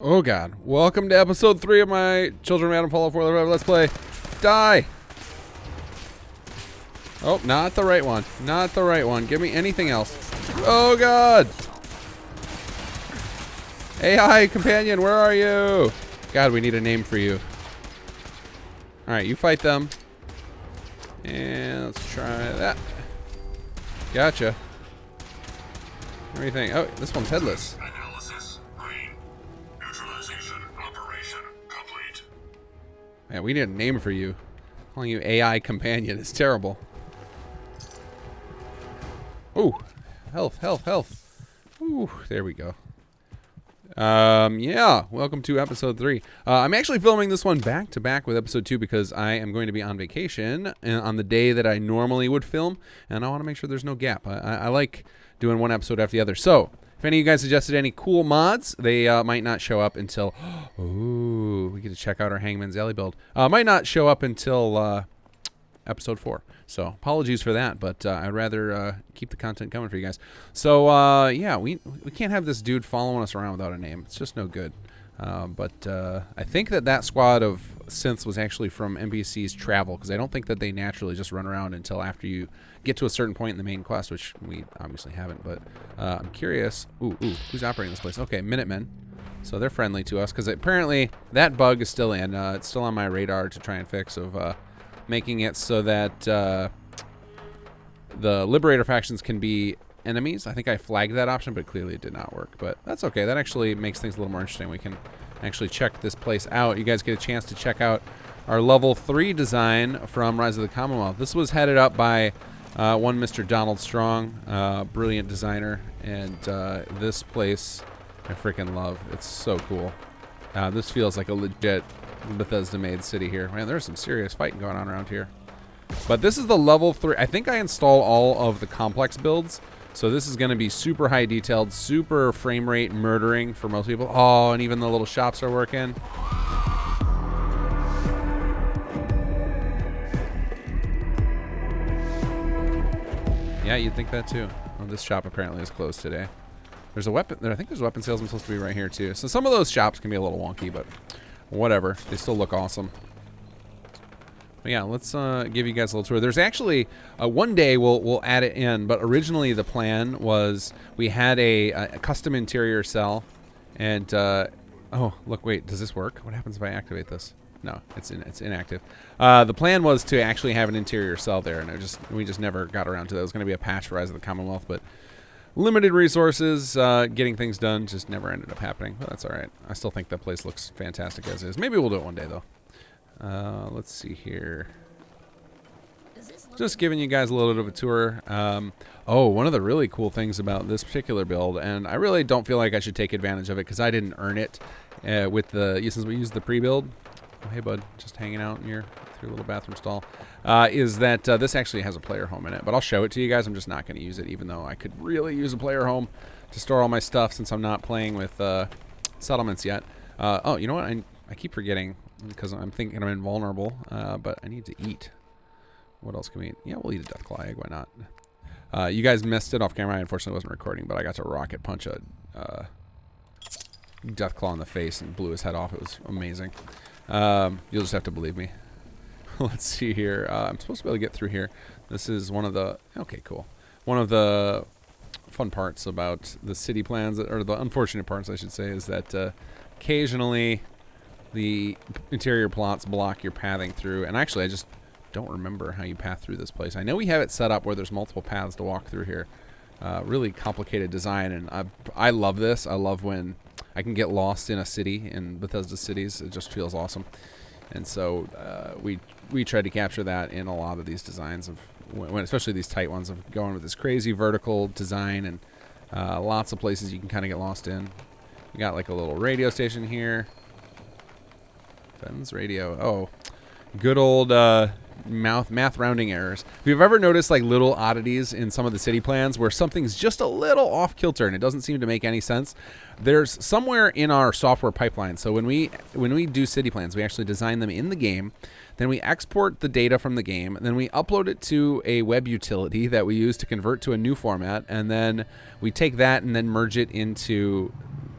Oh god. Welcome to episode 3 of my Children of Adam Fallout 4 Let's Play. Die! Oh, not the right one. Not the right one. Give me anything else. Oh god! AI companion, where are you? God, we need a name for you. Alright, you fight them. And let's try that. Gotcha. Everything. Oh, this one's headless. Man, we need a name for you. Calling you AI companion is terrible. Ooh, health. Ooh, there we go. Yeah, welcome to episode 3. I'm actually filming this one back to back with episode 2 because I am going to be on vacation on the day that I normally would film, and I want to make sure there's no gap. I like doing one episode after the other. So, if any of you guys suggested any cool mods, they might not show up until... Ooh, we get to check out our Hangman's Alley build. Might not show up until episode 4. So, apologies for that, but I'd rather keep the content coming for you guys. So, yeah, we can't have this dude following us around without a name. It's just no good. But I think that squad of synths was actually from NPC's travel, because I don't think that they naturally just run around until after you get to a certain point in the main quest, which we obviously haven't. But I'm curious. Ooh, who's operating this place? Okay, Minutemen. So they're friendly to us, because apparently that bug is still in. It's still on my radar to try and fix, of making it so that the Liberator factions can be enemies. I think I flagged that option, but clearly it did not work. But that's okay. That actually makes things a little more interesting. We can actually check this place out. You guys get a chance to check out our level 3 design from Rise of the Commonwealth. This was headed up by one Mr. Donald Strong, brilliant designer, and this place I freaking love. It's so cool. This feels like a legit Bethesda-made city here. Man, there's some serious fighting going on around here. But this is the level 3. I think I install all of the complex builds. So this is going to be super high detailed, super frame rate murdering for most people. Oh, and even the little shops are working. Yeah, you'd think that too. Well, this shop apparently is closed today. There's a weapon. I think there's a weapon salesman supposed to be right here too. So some of those shops can be a little wonky, but whatever. They still look awesome. But yeah, let's give you guys a little tour. There's actually one day we'll add it in, but originally the plan was we had a custom interior cell, and oh look, wait, does this work? What happens if I activate this? No, it's inactive. The plan was to actually have an interior cell there, and we just never got around to that. It was going to be a patch for Rise of the Commonwealth, but limited resources, getting things done just never ended up happening. But that's all right. I still think that place looks fantastic as is. Maybe we'll do it one day though. Let's see here. Just giving you guys a little bit of a tour. Oh, one of the really cool things about this particular build, and I really don't feel like I should take advantage of it because I didn't earn it with since we used the pre-build. Oh, hey, bud, just hanging out in your little bathroom stall. Is that this actually has a player home in it, but I'll show it to you guys. I'm just not going to use it, even though I could really use a player home to store all my stuff since I'm not playing with settlements yet. Oh, you know what? I keep forgetting because I'm thinking I'm invulnerable, but I need to eat. What else can we eat? Yeah, we'll eat a Deathclaw egg. Why not? You guys missed it off camera. I unfortunately wasn't recording, but I got to rocket punch a Deathclaw in the face and blew his head off. It was amazing. You'll just have to believe me. Let's see here. I'm supposed to be able to get through here. This is one of the... Okay, cool. One of the fun parts about the city plans, or the unfortunate parts, I should say, is that occasionally the interior plots block your pathing through. And actually, I just don't remember how you path through this place. I know we have it set up where there's multiple paths to walk through here. Really complicated design, and I love this. I love when I can get lost in a city, in Bethesda cities. It just feels awesome. And so we tried to capture that in a lot of these designs, of especially these tight ones, of going with this crazy vertical design, and lots of places you can kind of get lost in. You got like a little radio station here. Fenton's radio. Oh, good old math rounding errors. If you've ever noticed like little oddities in some of the city plans where something's just a little off kilter and it doesn't seem to make any sense, there's somewhere in our software pipeline. So when we do city plans, we actually design them in the game, then we export the data from the game, and then we upload it to a web utility that we use to convert to a new format, and then we take that and then merge it into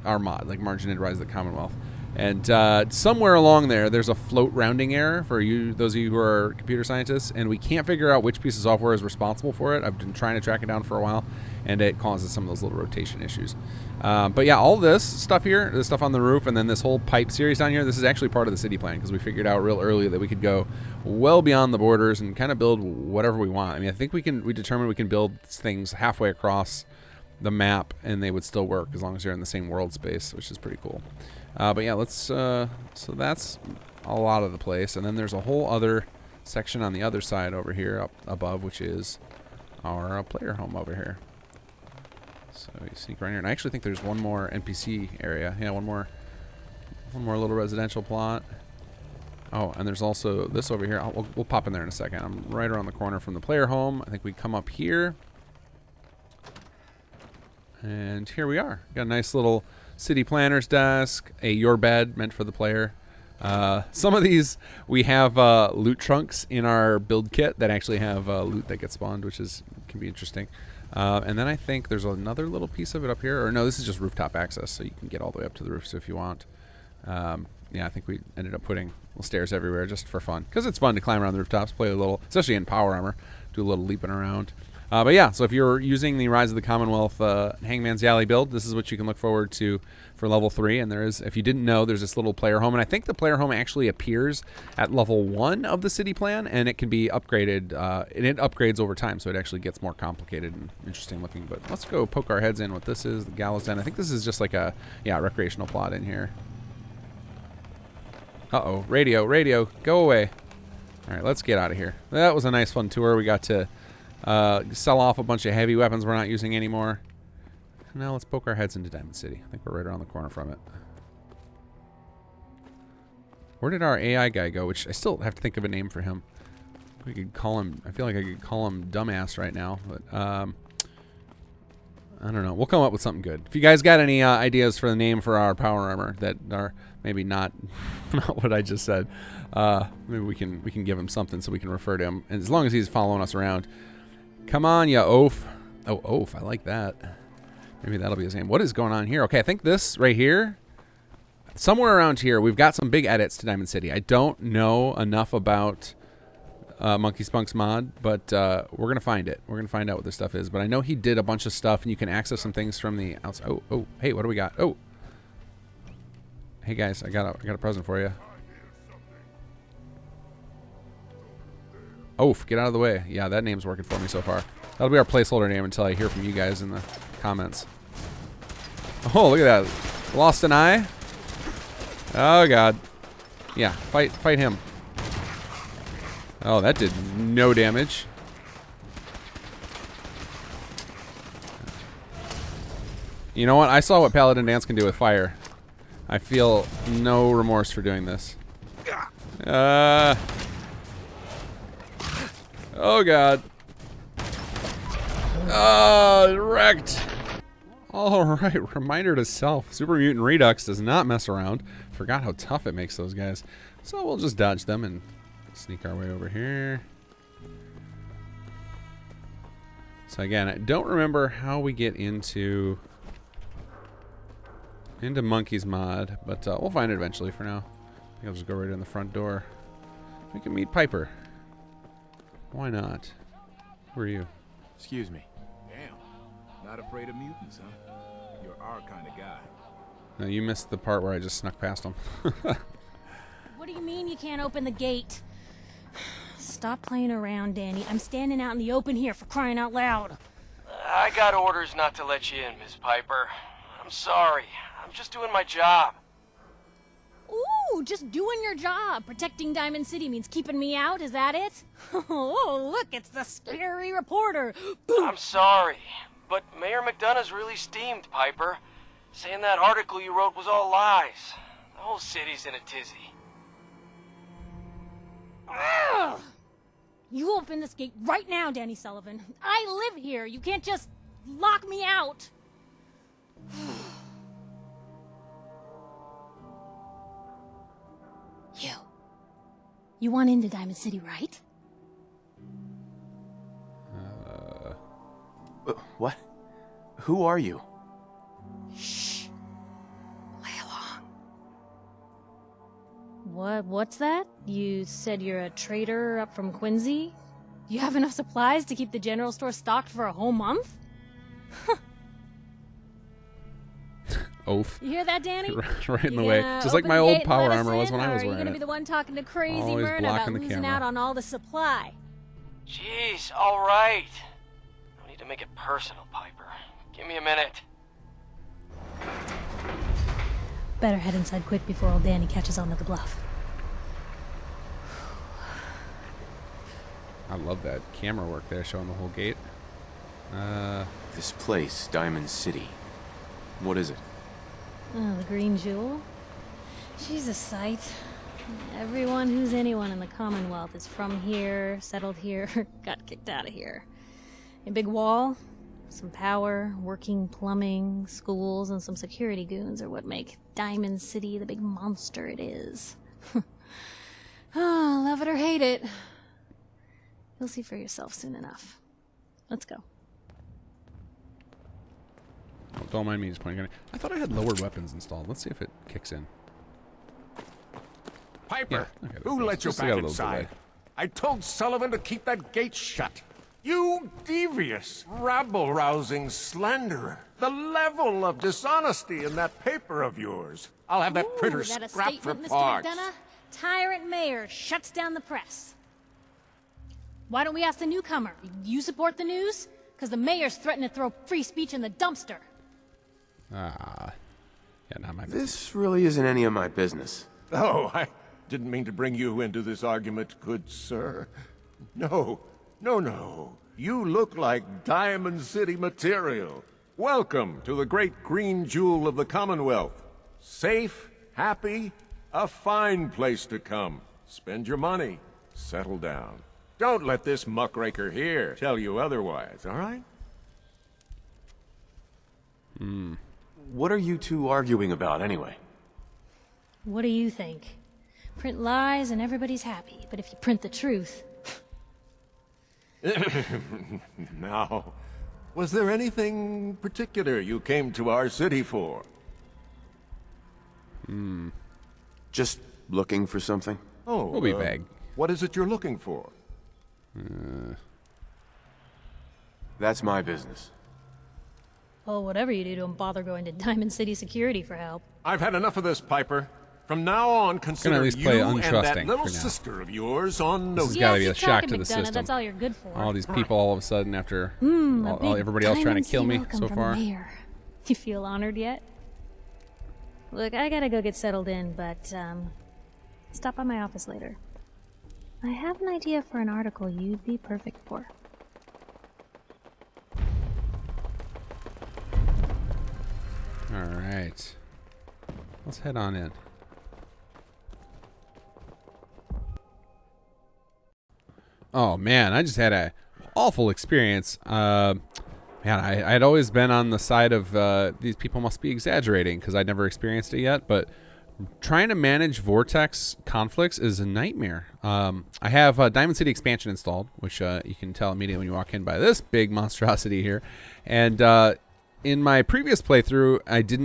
our mod, like margined Rise of the Commonwealth. And somewhere along there, there's a float rounding error for you, those of you who are computer scientists, and we can't figure out which piece of software is responsible for it. I've been trying to track it down for a while, and it causes some of those little rotation issues. But yeah, all this stuff here, the stuff on the roof, and then this whole pipe series down here, this is actually part of the city plan because we figured out real early that we could go well beyond the borders and kind of build whatever we want. I mean, I think we determined we can build things halfway across the map and they would still work as long as you're in the same world space, which is pretty cool. But yeah, let's, so that's a lot of the place. And then there's a whole other section on the other side over here up above, which is our player home over here. So you sneak right here. And I actually think there's one more NPC area. Yeah, one more little residential plot. Oh, and there's also this over here. We'll pop in there in a second. I'm right around the corner from the player home. I think we come up here. And here we are. Got a nice little city planner's desk, a your bed meant for the player. Some of these we have loot trunks in our build kit that actually have loot that gets spawned, which can be interesting. And then I think there's another little piece of it up here. Or no, this is just rooftop access, so you can get all the way up to the roof. So if you want, yeah, I think we ended up putting little stairs everywhere just for fun, because it's fun to climb around the rooftops, play a little, especially in power armor, do a little leaping around. But yeah, so if you're using the Rise of the Commonwealth Hangman's Alley build, this is what you can look forward to for level 3. And there is, if you didn't know, there's this little player home. And I think the player home actually appears at level 1 of the city plan, and it can be upgraded. And it upgrades over time, so it actually gets more complicated and interesting looking. But let's go poke our heads in what this is, the gallows den. I think this is just like a, yeah, recreational plot in here. Uh-oh, radio, go away. All right, let's get out of here. That was a nice, fun tour. We got to sell off a bunch of heavy weapons we're not using anymore. Now let's poke our heads into Diamond City. I think we're right around the corner from it. Where did our AI guy go? Which I still have to think of a name for him. We could call him, I feel like I could call him Dumbass right now, but I don't know. We'll come up with something good. If you guys got any ideas for the name for our power armor that are maybe not not what I just said, maybe we can give him something so we can refer to him. And as long as he's following us around. Come on, ya oaf. Oh, oaf. I like that. Maybe that'll be his name. What is going on here? Okay, I think this right here, somewhere around here, we've got some big edits to Diamond City. I don't know enough about Monkey Spunk's mod, but we're going to find it. We're going to find out what this stuff is. But I know he did a bunch of stuff, and you can access some things from the outside. Oh, hey, what do we got? Oh. Hey, guys, I got a present for you. Oaf, get out of the way. Yeah, that name's working for me so far. That'll be our placeholder name until I hear from you guys in the comments. Oh, look at that. Lost an eye? Oh, God. Yeah, fight him. Oh, that did no damage. You know what? I saw what Paladin Dance can do with fire. I feel no remorse for doing this. Oh, God. Wrecked. All right, reminder to self. Super Mutant Redux does not mess around. Forgot how tough it makes those guys. So we'll just dodge them and sneak our way over here. So again, I don't remember how we get into Monkey's mod, but we'll find it eventually. For now, I think I'll just go right in the front door. We can meet Piper. Why not? Who are you? Excuse me. Damn. Not afraid of mutants, huh? You're our kind of guy. No, you missed the part where I just snuck past him. What do you mean you can't open the gate? Stop playing around, Danny. I'm standing out in the open here, for crying out loud. I got orders not to let you in, Miss Piper. I'm sorry. I'm just doing my job. Ooh, just doing your job. Protecting Diamond City means keeping me out, is that it? Oh, look, it's the scary reporter. I'm sorry, but Mayor McDonough's really steamed, Piper. Saying that article you wrote was all lies. The whole city's in a tizzy. Ugh. You open this gate right now, Danny Sullivan. I live here. You can't just lock me out. You want into Diamond City, right? What? Who are you? Shh. What's that? You said you're a trader up from Quincy? You have enough supplies to keep the general store stocked for a whole month? Oath. You hear that, Danny? Right in the You way. gonna Just like open my the old gate and power let us armor was in, when I was or are you wearing gonna be it. the one talking to Crazy Always Myrna about blocking the losing camera. out on all the supply? Jeez, all right. No need to make it personal, Piper. Give me a minute. Better head inside quick before old Danny catches on to the bluff. I love that camera work there, showing the whole gate. This place, Diamond City. What is it? Oh, the Green Jewel? She's a sight. Everyone who's anyone in the Commonwealth is from here, settled here, got kicked out of here. A big wall, some power, working plumbing, schools, and some security goons are what make Diamond City the big monster it is. Oh, love it or hate it. You'll see for yourself soon enough. Let's go. Oh, don't mind me just pointing at it. I thought I had lowered weapons installed. Let's see if it kicks in. Piper, Yeah, okay, who let you just got back a little inside? delay. I told Sullivan to keep that gate shut. You devious, rabble-rousing slanderer. The level of dishonesty in that paper of yours. I'll have that printer Is that a scrapped for statement, Mr. parts. McDonough? Tyrant mayor shuts down the press. Why don't we ask the newcomer? You support the news? Because the mayor's threatening to throw free speech in the dumpster. Ah. Yeah, not my business. This really isn't any of my business. Oh, I didn't mean to bring you into this argument, good sir. No. You look like Diamond City material. Welcome to the great green jewel of the Commonwealth. Safe, happy, a fine place to come. Spend your money, settle down. Don't let this muckraker here tell you otherwise, all right? What are you two arguing about, anyway? What do you think? Print lies and everybody's happy, but if you print the truth... Now, was there anything particular you came to our city for? Just looking for something? Oh, We'll be vague. What is it you're looking for? That's my business. Well, whatever you do, don't bother going to Diamond City Security for help. I've had enough of this, Piper. From now on, consider at least you play and untrusting that little for now. sister of yours on This has notice. got to be a keep shock talking, to the McDonough, system. That's all you're good for. All these people all of a sudden after A all big everybody else trying Diamond to kill City me welcome so from far. the mayor. You feel honored yet? Look, I gotta go get settled in, but, stop by my office later. I have an idea for an article you'd be perfect for. All right. Let's head on in. Oh man, I just had a awful experience. Man, I had always been on the side of these people must be exaggerating because I'd never experienced it yet. But trying to manage vortex conflicts is a nightmare. I have Diamond City expansion installed, which you can tell immediately when you walk in by this big monstrosity here. And in my previous playthrough,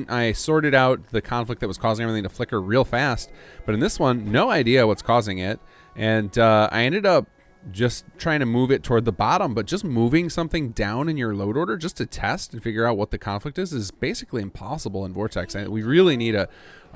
I sorted out the conflict that was causing everything to flicker real fast. But in this one, no idea what's causing it. And I ended up just trying to move it toward the bottom, but just moving something down in your load order just to test and figure out what the conflict is basically impossible in Vortex. And we really need a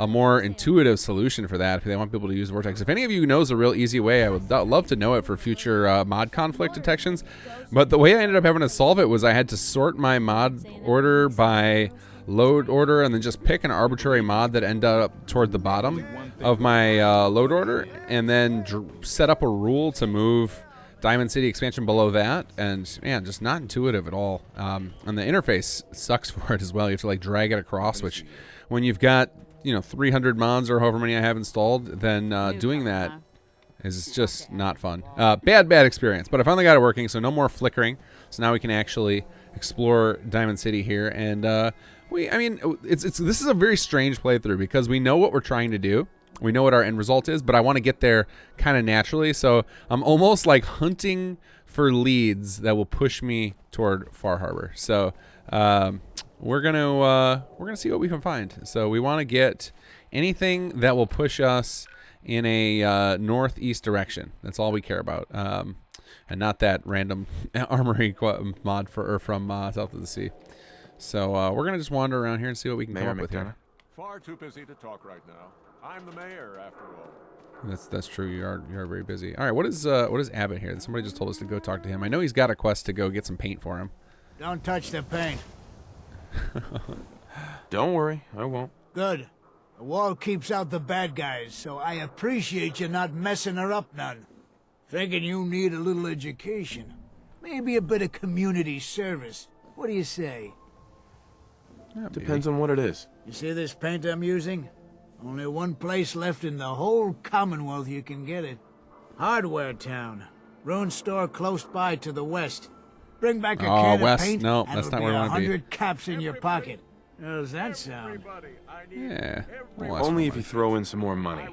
more intuitive solution for that if they want people to use Vortex. If any of you knows a real easy way, I would love to know it for future mod conflict detections. But the way I ended up having to solve it was I had to sort my mod order by load order and then just pick an arbitrary mod that ended up toward the bottom of my load order and then set up a rule to move Diamond City expansion below that. And man, just not intuitive at all. And the interface sucks for it as well. You have to like drag it across, which when you've got 300 mods or however many I have installed, then doing that is just not fun. Bad experience, but I finally got it working, so no more flickering. So now we can actually explore Diamond City here. And this is a very strange playthrough because we know what we're trying to do. We know what our end result is, but I want to get there kind of naturally. So I'm almost like hunting for leads that will push me toward Far Harbor. So we're gonna see what we can find. So we want to get anything that will push us in a northeast direction. That's all we care about. And not that random armory mod from south of the sea. So we're going to just wander around here and see what we can come up with here. Far too busy to talk right now. I'm the mayor, after all. That's true. You are very busy. All right, what is Abbott here? Somebody just told us to go talk to him. I know he's got a quest to go get some paint for him. Don't touch the paint. Don't worry, I won't. Good. The wall keeps out the bad guys, so I appreciate you not messing her up none. Thinking you need a little education. Maybe a bit of community service. What do you say? Yeah, Depends on what it is. You see this paint I'm using? Only one place left in the whole Commonwealth you can get it. Hardware Town. Ruined store close by to the west. Bring back a can west? of paint, No, and that's it'll not be where we wanna be. 100 caps in your pocket. How does that sound? Yeah. We'll ask Only for if you money. throw in some more money.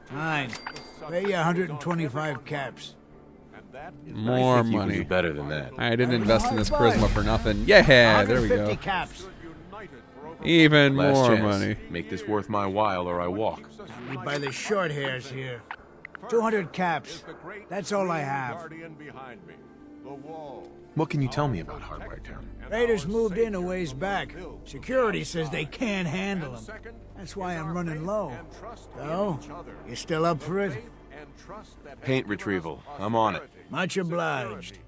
Fine. Pay you 125 caps. More I think you can money. do better than that. I didn't invest in this charisma for nothing. Yeah, there we 150 go. caps. Even Last more chance. money. Make this worth my while or I walk. We buy the short hairs here. 200 caps. That's all I have. What can you tell me about Hardware Town? Raiders moved in a ways back. Security says they can't handle them. That's why I'm running low. So, you still up for it? Paint retrieval. I'm on it. Much obliged.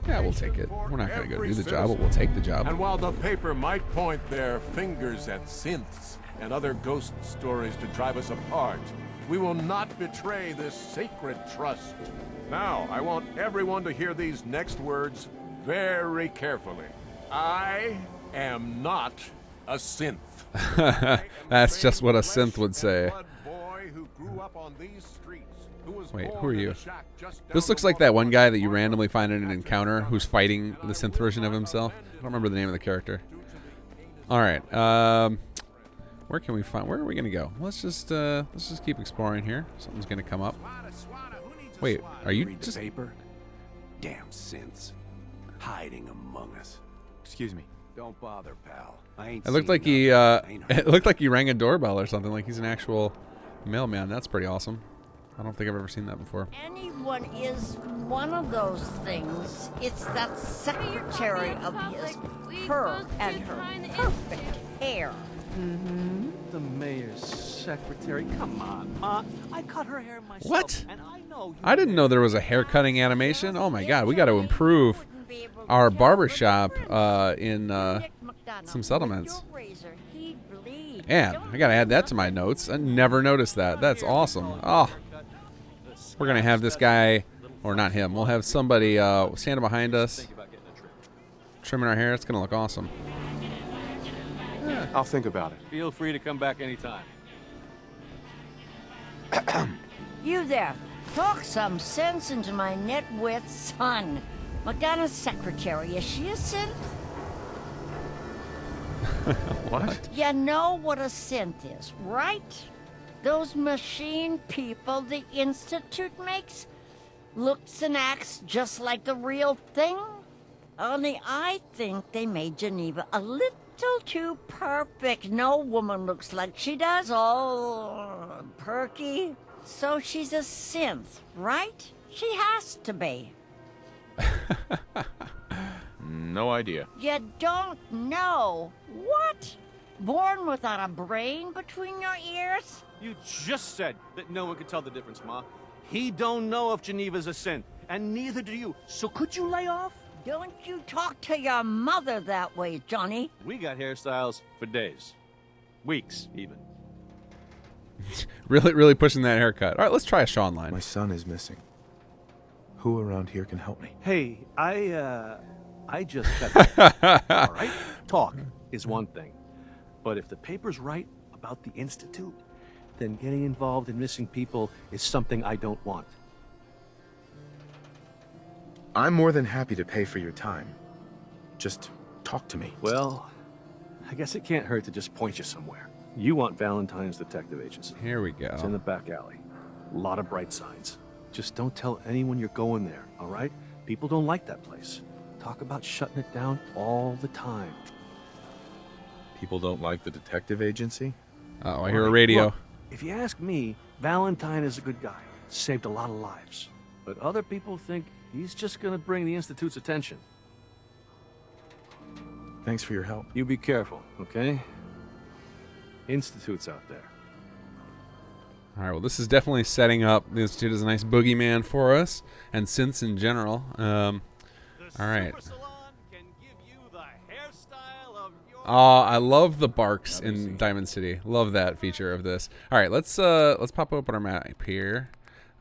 Yeah, we'll take it. We're not going to go do the job, but we'll take the job. And while the paper might point their fingers at synths and other ghost stories to drive us apart, we will not betray this sacred trust. Now, I want everyone to hear these next words very carefully. I am not a synth. That's just what a synth would say. Wait, who are you? This looks like that one guy that you randomly find in an encounter who's fighting the synth version of himself. I don't remember the name of the character. All right. Where can we find? Where are we gonna go? Let's just keep exploring here. Something's gonna come up. Wait, are you Read the just? paper? Damn synths. Hiding among us. Excuse me. Don't bother, pal. I ain't It looked seen like he. nothing. Ain't It looked like he rang a doorbell or something. Like he's an actual mailman. That's pretty awesome. I don't think I've ever seen that before. Anyone is one of those things. It's that secretary of his, her and her perfect hair. The mayor's secretary. Come on, Ma. I cut her hair myself. What? And I know I didn't know there was a hair cutting animation. Oh my god, we got to improve our barbershop in some settlements. Man, I gotta add that to my notes. I never noticed that. That's awesome. Oh, we're gonna have this guy, or not him. We'll have somebody standing behind us, trimming our hair. It's gonna look awesome. I'll think about it. Feel free to come back anytime. You there, talk some sense into my nitwit son. Madonna's secretary, is she a synth? What? You know what a synth is, right? Those machine people the Institute makes? Looks and acts just like the real thing? Only I think they made Geneva a little too perfect. No woman looks like she does, all perky. So she's a synth, right? She has to be. No idea. You don't know? What? Born without a brain between your ears? You just said that no one could tell the difference, Ma. He don't know if Geneva's a synth, and neither do you. So could you lay off? Don't you talk to your mother that way, Johnny. We got hairstyles for days. Weeks, even. Really pushing that haircut. All right, let's try a Sean line. My son is missing. Who around here can help me? Hey, I just got all right? Talk is one thing. But if the paper's right about the Institute, then getting involved in missing people is something I don't want. I'm more than happy to pay for your time. Just talk to me. Well, I guess it can't hurt to just point you somewhere. You want Valentine's Detective Agency. Here we It's in go. the back alley. A lot of bright signs. Just don't tell anyone you're going there, all right? People don't like that place. Talk about shutting it down all the time. People don't like the detective agency? Oh, I hear a radio. Look, if you ask me, Valentine is a good guy. Saved a lot of lives. But other people think he's just gonna bring the Institute's attention. Thanks for your help. You be careful, okay? Institute's out there. All right, well, this is definitely setting up. The Institute is a nice boogeyman for us, and synths in general. All right. Oh, I love the barks in Diamond City. Love that feature of this. All right, let's pop open our map here.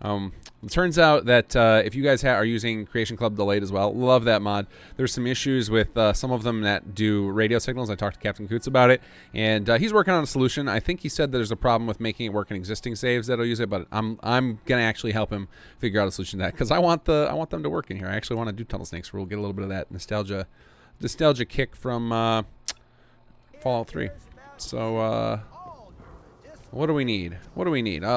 It turns out that if you guys are using Creation Club Delayed as well, love that mod. There's some issues with some of them that do radio signals. I talked to Captain Coots about it, and he's working on a solution. I think he said there's a problem with making it work in existing saves that'll use it, but I'm gonna actually help him figure out a solution to that, because I want them to work in here. I actually want to do Tunnel Snakes, where we'll get a little bit of that nostalgia kick from Fallout 3. So what do we need? Let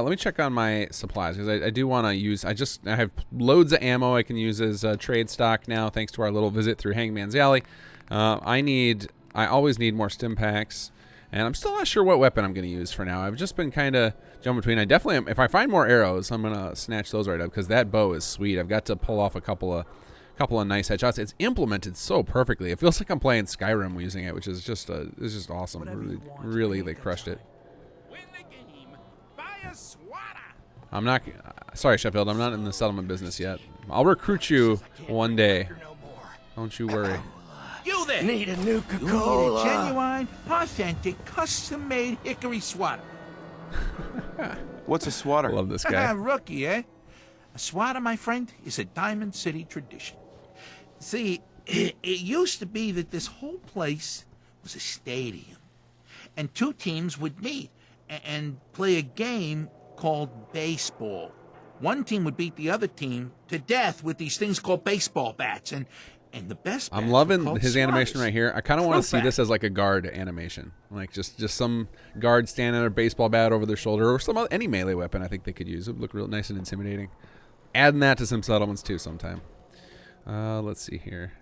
me check on my supplies, because I do want to use. I have loads of ammo I can use as trade stock now, thanks to our little visit through Hangman's Alley. I always need more stim packs, and I'm still not sure what weapon I'm going to use for now. I've just been kind of jumping between. I definitely am. If I find more arrows, I'm going to snatch those right up, because that bow is sweet. I've got to pull off a couple of nice headshots. It's implemented so perfectly. It feels like I'm playing Skyrim using it, which is just awesome. Really, they crushed it. I'm not. Sorry, Sheffield. I'm not in the settlement business yet. I'll recruit you one day. Don't you worry. You there? Need a new You need a genuine, authentic, custom-made hickory swatter. What's a swatter? I love this guy. Rookie, eh? A swatter, my friend, is a Diamond City tradition. See, it used to be that this whole place was a stadium, and two teams would meet and play a game called baseball. One team would beat the other team to death with these things called baseball bats, and the best bats I'm loving were his called animation swatters. right here. I kind of want to see Throwback. this as like a guard animation, like just some guard standing at a baseball bat over their shoulder, or any melee weapon I think they could use. It would look real nice and intimidating. Adding that to some settlements too sometime. Let's see here.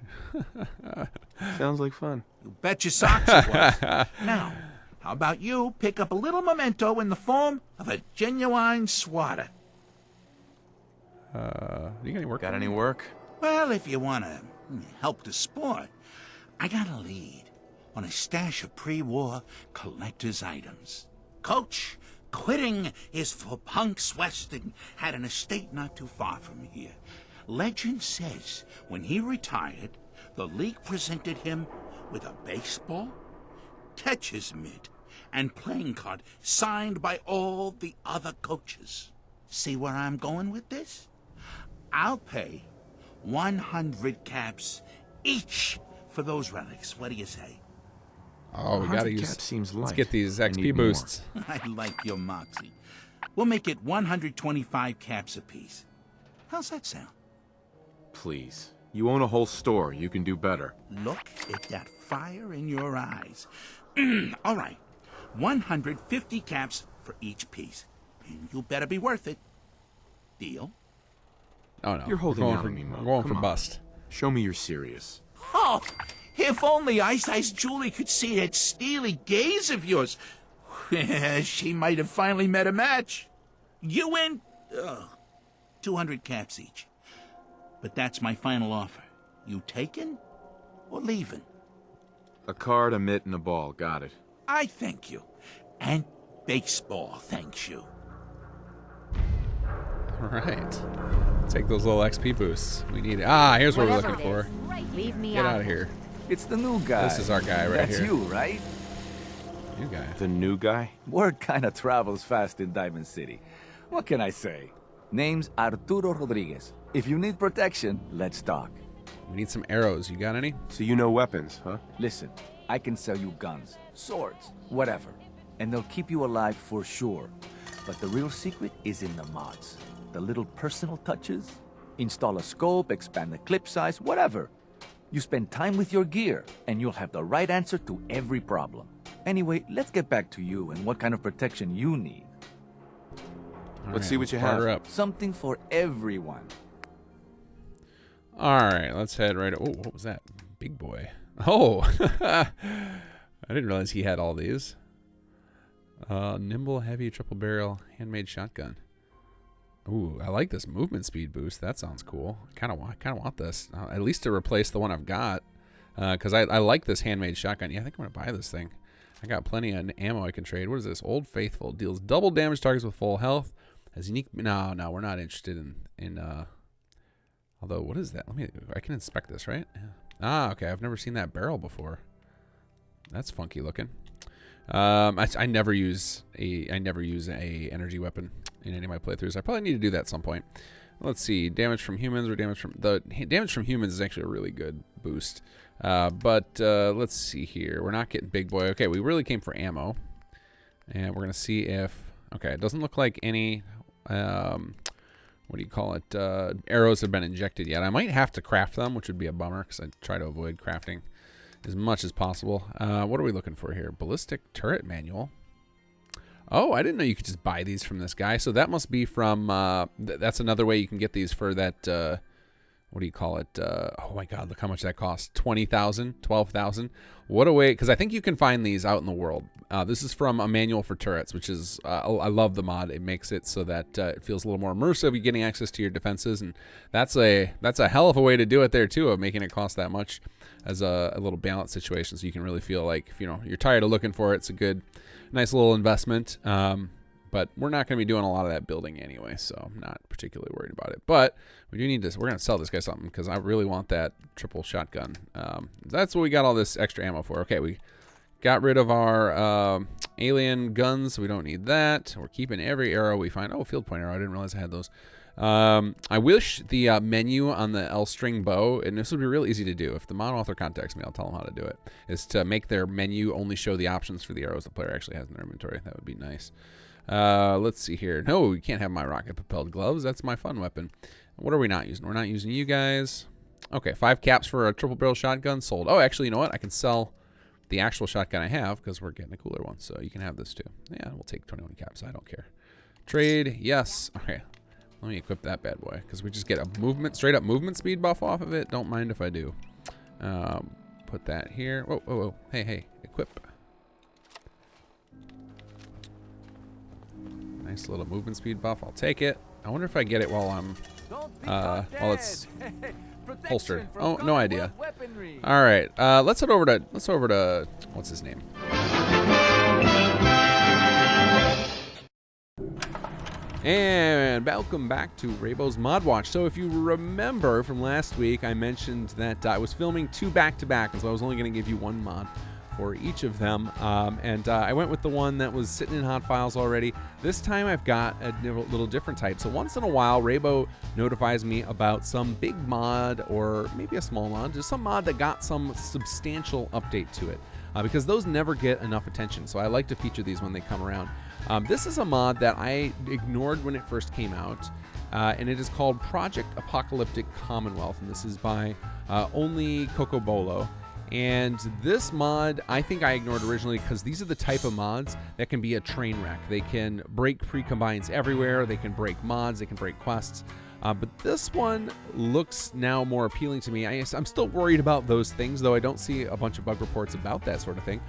Sounds like fun. You bet your socks it was. Now, how about you pick up a little memento in the form of a genuine swatter? You got any work? Got any work? Well, if you want to help the sport, I got a lead on a stash of pre-war collector's items. Coach, quitting is for punks Weston had an estate not too far from here. Legend says when he retired, the league presented him with a baseball, catcher's mitt, and playing card signed by all the other coaches. See where I'm going with this? I'll pay 100 caps each for those relics. What do you say? Oh, we gotta use. Caps seems light. Let's get these I XP need more. boosts. I like your moxie. We'll make it 125 caps apiece. How's that sound? Please. You own a whole store. You can do better. Look at that fire in your eyes. All right. 150 caps for each piece. And you better be worth it. Deal? Oh no, You're holding We're out going on me, Mo. We're going Come for on. bust. Show me you're serious. Oh, if only Ice Julie could see that steely gaze of yours. She might have finally met a match. You win 200 caps each. But that's my final offer. You taking or leaving? A card, a mitt, and a ball. Got it. I thank you. And baseball thanks you. All right. Take those little XP boosts. We need it. Here's what we're Whatever looking it for. is, leave me Get out out of here. It's the new guy. This is our guy right That's here. you, right? New guy. The new guy? Word kinda travels fast in Diamond City. What can I say? Name's Arturo Rodriguez. If you need protection, let's talk. We need some arrows. You got any? So you know weapons, huh? Listen, I can sell you guns, swords, whatever. And they'll keep you alive for sure. But the real secret is in the mods. The little personal touches. Install a scope, expand the clip size, whatever. You spend time with your gear, and you'll have the right answer to every problem. Anyway, let's get back to you and what kind of protection you need. Let's see what you barter have. up. Something for everyone. All right, let's head right. Oh, what was that? Big boy. Oh, I didn't realize he had all these. Nimble, heavy, triple barrel, handmade shotgun. Ooh, I like this movement speed boost. That sounds cool. I kind of want this. At least to replace the one I've got. Because I like this handmade shotgun. Yeah, I think I'm going to buy this thing. I got plenty of ammo I can trade. What is this? Old Faithful. Deals double damage targets with full health. Has unique... No, we're not interested in although, what is that? I can inspect this, right? Yeah. Ah, okay. I've never seen that barrel before. That's funky looking. I never use a energy weapon in any of my playthroughs. I probably need to do that at some point. Let's see. Damage from humans or damage from humans is actually a really good boost. But let's see here. We're not getting big boy. Okay, we really came for ammo. And we're going to see if... Okay, it doesn't look like any... what do you call it? Arrows have been injected yet. I might have to craft them, which would be a bummer because I try to avoid crafting as much as possible. What are we looking for here? Ballistic turret manual. Oh, I didn't know you could just buy these from this guy. So that must be from... that's another way you can get these for that... what do you call it? Oh my God, look how much that costs. 20,000, 12,000. What a way, because I think you can find these out in the world. This is from a manual for turrets, which is, I love the mod. It makes it so that it feels a little more immersive. You're getting access to your defenses, and that's a hell of a way to do it there too, of making it cost that much as a little balance situation. So you can really feel like, if you're tired of looking for it, it's a good, nice little investment. But we're not going to be doing a lot of that building anyway, so I'm not particularly worried about it. But we do need this. We're going to sell this guy something because I really want that triple shotgun. That's what we got all this extra ammo for. Okay, we got rid of our alien guns. We don't need that. We're keeping every arrow we find. Oh, field point arrow. I didn't realize I had those. I wish the menu on the L-string bow, and this would be real easy to do. If the mod author contacts me, I'll tell them how to do it, is to make their menu only show the options for the arrows the player actually has in their inventory. That would be nice. Let's see here. No, you can't have my rocket-propelled gloves. That's my fun weapon. What are we not using? We're not using you guys. Okay, 5 caps for a triple barrel shotgun sold. Oh, actually, you know what? I can sell the actual shotgun I have because we're getting a cooler one. So you can have this too. Yeah, we'll take 21 caps. I don't care. Trade, yes. Okay, let me equip that bad boy because we just get a straight up movement speed buff off of it. Don't mind if I do. Put that here. Whoa, whoa, whoa. Hey, equip. Nice little movement speed buff. I'll take it. I wonder if I get it while I'm while it's holstered. Oh, no idea. All right, let's head over to what's his name? And welcome back to Raybo's Mod Watch. So if you remember from last week, I mentioned that I was filming 2 back-to-back, and so I was only going to give you 1 mod for each of them, and I went with the one that was sitting in hot files already. This time I've got a little different type. So once in a while, Raybo notifies me about some big mod or maybe a small mod, just some mod that got some substantial update to it, because those never get enough attention. So I like to feature these when they come around. This is a mod that I ignored when it first came out, and it is called Project Apocalyptic Commonwealth, and this is by only Cocobolo. And this mod, I think I ignored originally because these are the type of mods that can be a train wreck. They can break pre-combines everywhere. They can break mods. They can break quests. But this one looks now more appealing to me. I'm still worried about those things, though I don't see a bunch of bug reports about that sort of thing.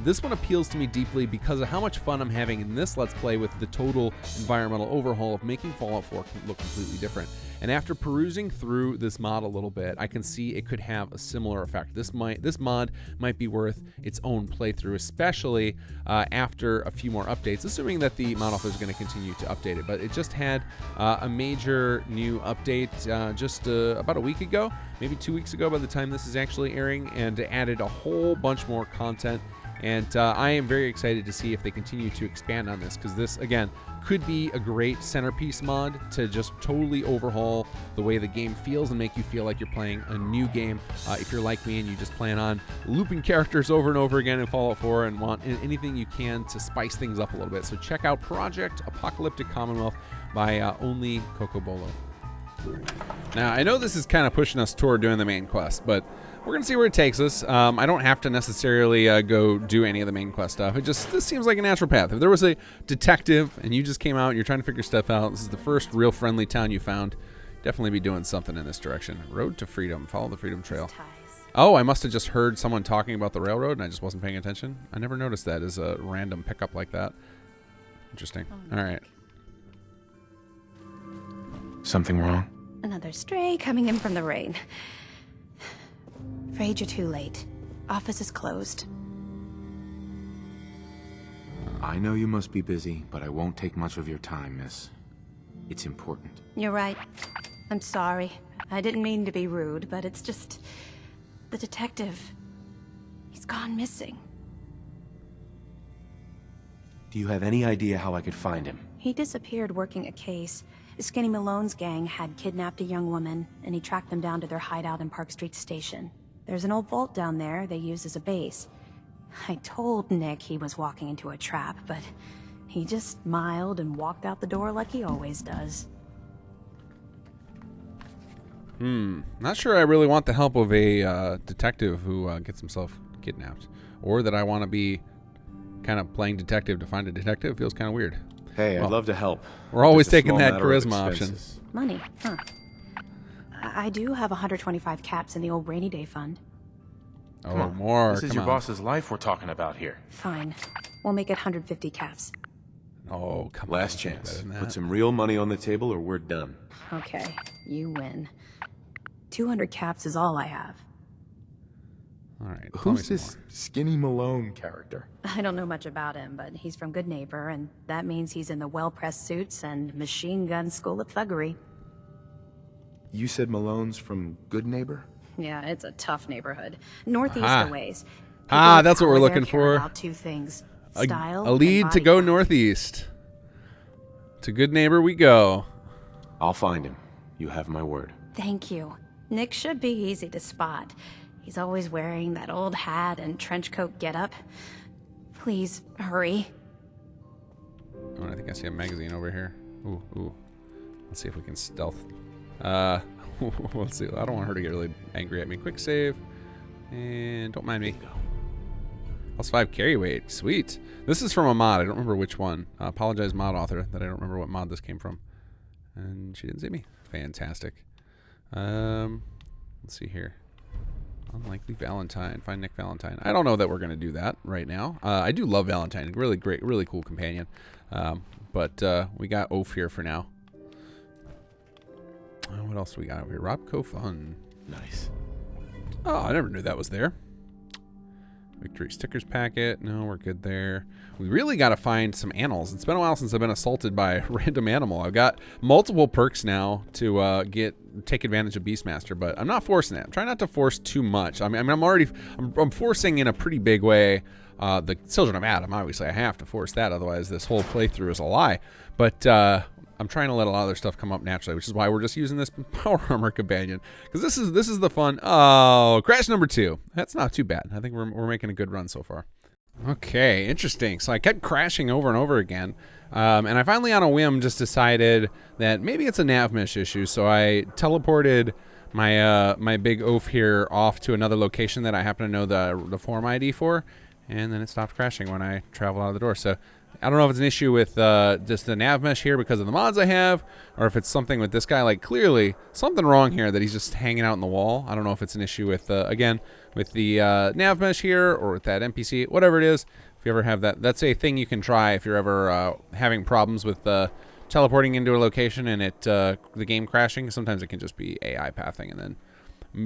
This one appeals to me deeply because of how much fun I'm having in this Let's Play with the total environmental overhaul of making Fallout 4 look completely different. And after perusing through this mod a little bit, I can see it could have a similar effect. This mod might be worth its own playthrough, especially after a few more updates, assuming that the mod author is going to continue to update it. But it just had a major new update just about a week ago, maybe 2 weeks ago by the time this is actually airing, and added a whole bunch more content. And I am very excited to see if they continue to expand on this, because this, again, could be a great centerpiece mod to just totally overhaul the way the game feels and make you feel like you're playing a new game. If you're like me and you just plan on looping characters over and over again in Fallout 4 and want anything you can to spice things up a little bit. So check out Project Apocalyptic Commonwealth by only Cocobolo. Now, I know this is kind of pushing us toward doing the main quest, but we're going to see where it takes us. I don't have to necessarily go do any of the main quest stuff. This seems like a natural path. If there was a detective and you just came out and you're trying to figure stuff out, this is the first real friendly town you found, definitely be doing something in this direction. Road to Freedom. Follow the Freedom Trail. Oh, I must have just heard someone talking about the railroad and I just wasn't paying attention. I never noticed that as a random pickup like that. Interesting. All right. Something wrong? Another stray coming in from the rain. Afraid you're too late. Office is closed. I know you must be busy, but I won't take much of your time, miss. It's important. You're right. I'm sorry. I didn't mean to be rude, but it's just... the detective... he's gone missing. Do you have any idea how I could find him? He disappeared working a case. Skinny Malone's gang had kidnapped a young woman, and he tracked them down to their hideout in Park Street Station. There's an old vault down there they use as a base. I told Nick he was walking into a trap, but he just smiled and walked out the door like he always does. Not sure I really want the help of a detective who gets himself kidnapped. Or that I want to be kind of playing detective to find a detective. Feels kind of weird. Hey, I'd love to help. We're always Just a taking small that matter of charisma option. expenses. Money, huh? I do have 125 caps in the old rainy day fund. Oh, Come on. more. This is Come your on. boss's life we're talking about here. Fine. We'll make it 150 caps. Oh, come on. Last Can't chance. better than that. Put some real money on the table or we're done. Okay, you win. 200 caps is all I have. All right. tell me Who's some this more. Skinny Malone character? I don't know much about him, but he's from Good Neighbor, and that means he's in the well-pressed suits and machine gun school of thuggery. You said Malone's from Good Neighbor? Yeah, it's a tough neighborhood. Northeast Aha. a ways. Ah, People with that's what we're power there looking care for. About two things: style A lead and to body go count. northeast. To Good Neighbor we go. I'll find him. You have my word. Thank you. Nick should be easy to spot. He's always wearing that old hat and trench coat getup. Please, hurry. Oh, I think I see a magazine over here. Ooh, ooh. Let's see if we can stealth. Let's see. I don't want her to get really angry at me. Quick save. And don't mind me. Plus 5 carry weight. Sweet. This is from a mod. I don't remember which one. Apologize, mod author, that I don't remember what mod this came from. And she didn't see me. Fantastic. Let's see here. Unlikely Valentine. Find Nick Valentine. I don't know that we're going to do that right now. I do love Valentine. Really great, really cool companion. But we got Oaf here for now. What else do we got over here? Robco Fun. Nice. Oh, I never knew that was there. Victory stickers packet. No, we're good there. We really got to find some animals. It's been a while since I've been assaulted by a random animal. I've got multiple perks now to take advantage of Beastmaster, but I'm not forcing it. I'm trying not to force too much. I'm forcing in a pretty big way. The Children of Adam, obviously, I have to force that. Otherwise, this whole playthrough is a lie. But I'm trying to let a lot of other stuff come up naturally, which is why we're just using this power armor companion, because this is the fun. Oh, crash number 2. That's not too bad. I think we're making a good run so far. Okay, interesting. So I kept crashing over and over again, and I finally, on a whim, just decided that maybe it's a nav mesh issue. So I teleported my my big oaf here off to another location that I happen to know the form ID for, and then it stopped crashing when I traveled out of the door. So I don't know if it's an issue with just the nav mesh here because of the mods I have, or if it's something with this guy. Like, clearly something wrong here that he's just hanging out in the wall. I don't know if it's an issue with, again, with the nav mesh here or with that NPC, whatever it is. If you ever have that, that's a thing you can try if you're ever having problems with teleporting into a location and the game crashing. Sometimes it can just be AI pathing, and then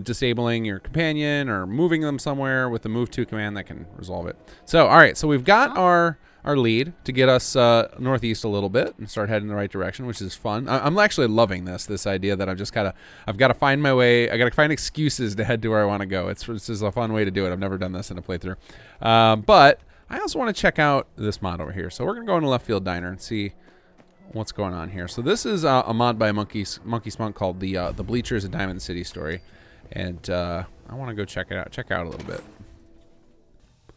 disabling your companion or moving them somewhere with the move to command that can resolve it. So, all right, so we've got our lead to get us northeast a little bit and start heading in the right direction, which is fun. I'm actually loving this idea that I've got to find my way. I got to find excuses to head to where I want to go. It's just a fun way to do it. I've never done this in a playthrough, but I also want to check out this mod over here. So we're gonna go into Left Field Diner and see what's going on here. So this is a mod by Monkey Spunk called the Bleachers at Diamond City story, and I want to go check it out. Check out a little bit.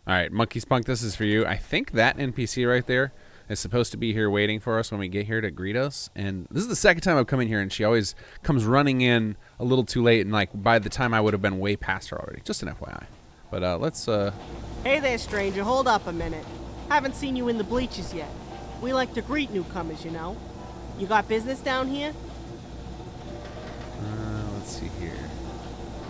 All right, Monkey Spunk, this is for you. I think that NPC right there is supposed to be here waiting for us when we get here to greet us. And this is the second time I've come in here, and she always comes running in a little too late, and like by the time I would have been way past her already. Just an FYI. But let's. Hey there, stranger. Hold up a minute. Haven't seen you in the bleachers yet. We like to greet newcomers, you know. You got business down here? Let's see here.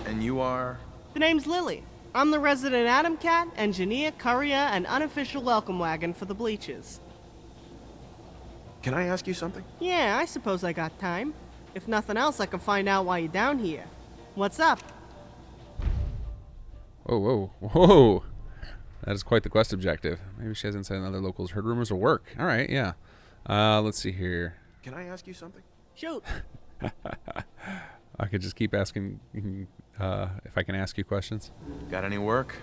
And you are? The name's Lily. I'm the resident Adam Cat, engineer, courier, and unofficial welcome wagon for the bleachers. Can I ask you something? Yeah, I suppose I got time. If nothing else, I can find out why you're down here. What's up? Whoa, whoa, whoa. That is quite the quest objective. Maybe she has insight on other locals. Heard rumors of work. All right, yeah. Let's see here. Can I ask you something? Shoot. I could just keep asking if I can ask you questions. Got any work?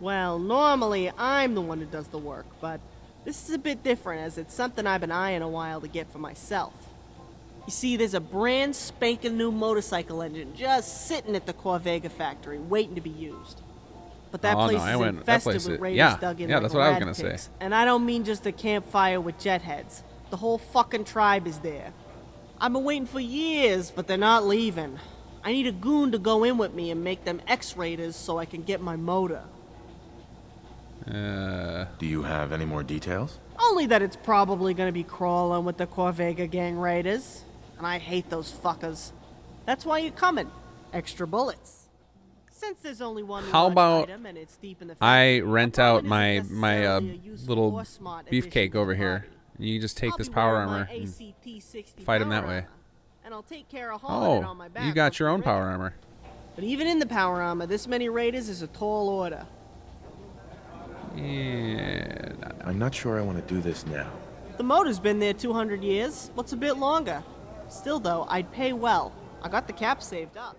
Well, normally I'm the one who does the work, but this is a bit different as it's something I've been eyeing a while to get for myself. You see, there's a brand spanking new motorcycle engine just sitting at the Corvega factory waiting to be used. But that place is infested with raiders dug in like that's what I was gonna pigs. say. And I don't mean just a campfire with jet heads. The whole fucking tribe is there. I've been waiting for years, but they're not leaving. I need a goon to go in with me and make them X-raiders so I can get my motor. Do you have any more details? Only that it's probably gonna be crawling with the Corvega gang raiders. And I hate those fuckers. That's why you're coming. Extra bullets. Since there's only one How about item and it's deep in the I rent out my little beefcake over here. You just take this power armor and fight him that way. And I'll take care of hauling it on my back. You got your own power armor. But even in the power armor, this many raiders is a tall order. Yeah. I'm not sure I want to do this now. The motor's been there 200 years. What's a bit longer? Still, though, I'd pay well. I got the cap saved up.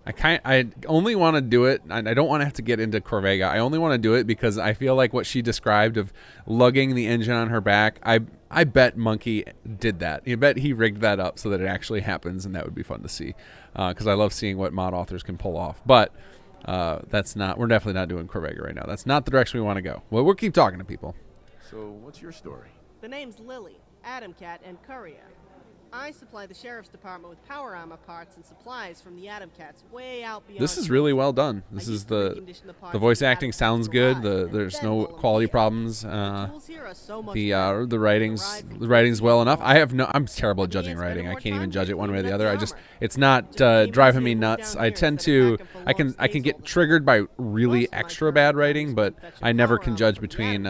I only want to do it, and I don't want to have to get into Corvega. I only want to do it because I feel like what she described of lugging the engine on her back, I bet Monkey did that. I bet he rigged that up so that it actually happens, and that would be fun to see. Because I love seeing what mod authors can pull off. But we're definitely not doing Corvega right now. That's not the direction we want to go. Well, we'll keep talking to people. So, what's your story? The name's Lily, Adam Cat, and Courier. I supply the sheriff's department with power armor parts and supplies from the Atom Cats way out beyond. This is really well done. This is the voice acting sounds good. There's no quality problems. The writing's well enough. I'm terrible at judging writing. I can't even judge it one way or the other. It's not driving me nuts. I can get triggered by really extra bad writing, but I never can judge between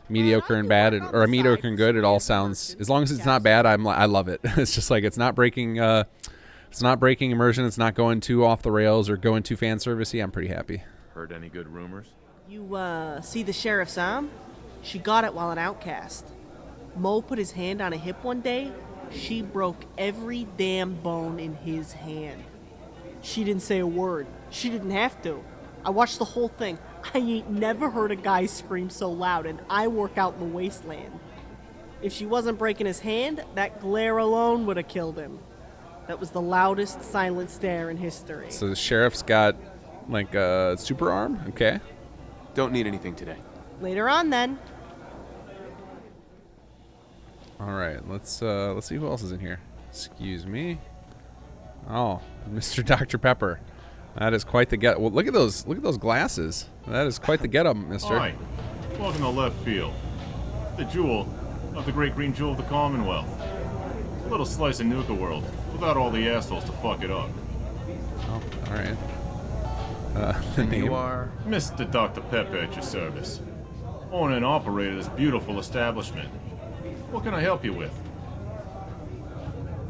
mediocre and bad, or mediocre and good. It all sounds, as long as it's not bad, I love it. It's just like it's not breaking immersion. It's not going too off the rails or going too fan servicey. I'm pretty happy. Heard any good rumors? You see the sheriff's arm? She got it while an outcast. Mo put his hand on a hip one day. She broke every damn bone in his hand. She didn't say a word. She didn't have to. I watched the whole thing. I ain't never heard a guy scream so loud, and I work out in the wasteland. If she wasn't breaking his hand, that glare alone would have killed him. That was the loudest silent stare in history. So the sheriff's got like a super arm? Okay. Don't need anything today. Later on, then. All right, let's see who else is in here. Excuse me. Oh, Mr. Dr. Pepper. That is quite the get. Well, look at those glasses. That is quite the get-up, mister. Hi. Welcome to Left Field. The jewel of the great green jewel of the Commonwealth. A little slice of Nuka World without all the assholes to fuck it up. Oh, all right. The name? You are Mr. Dr. Pepper at your service. Own and operator this beautiful establishment. What can I help you with?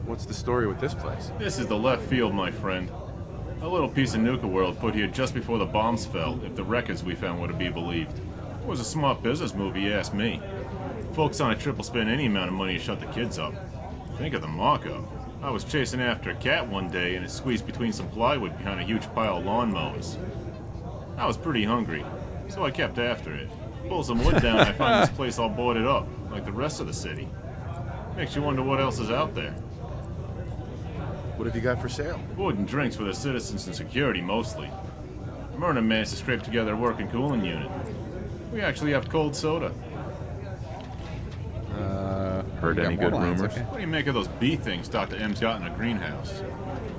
What's the story with this place? This is the Left Field, my friend. A little piece of Nuka World put here just before the bombs fell, if the records we found were to be believed. It was a smart business move, you ask me. Folks on a triple spend any amount of money to shut the kids up. Think of the markup. I was chasing after a cat one day and it squeezed between some plywood behind a huge pile of lawnmowers. I was pretty hungry, so I kept after it. Pulled some wood down and I found this place all boarded up, like the rest of the city. Makes you wonder what else is out there. What have you got for sale? Food and drinks for the citizens and security, mostly. Myrna managed to scrape together a working cooling unit. We actually have cold soda. Heard any good rumors? Okay. What do you make of those bee things Dr. M's got in a greenhouse?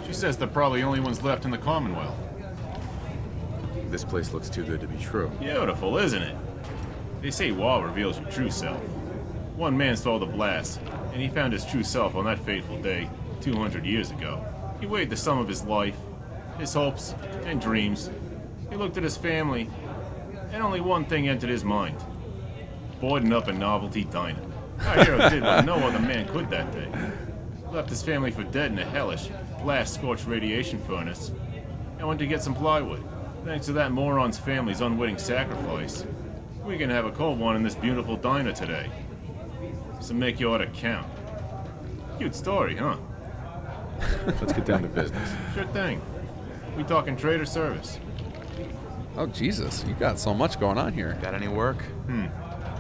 She says they're probably the only ones left in the Commonwealth. This place looks too good to be true. Beautiful, isn't it? They say war reveals your true self. One man saw the blast, and he found his true self on that fateful day, 200 years ago. He weighed the sum of his life, his hopes and dreams. He looked at his family, and only one thing entered his mind. boarding up a novelty diner. Our hero did what no other man could that day. Left his family for dead in a hellish, blast-scorched radiation furnace, and went to get some plywood. Thanks to that moron's family's unwitting sacrifice, we can have a cold one in this beautiful diner today. So make your order count. Cute story, huh? Let's get down to business. Sure thing. We talking trade or service? Oh, Jesus. You got so much going on here. Got any work?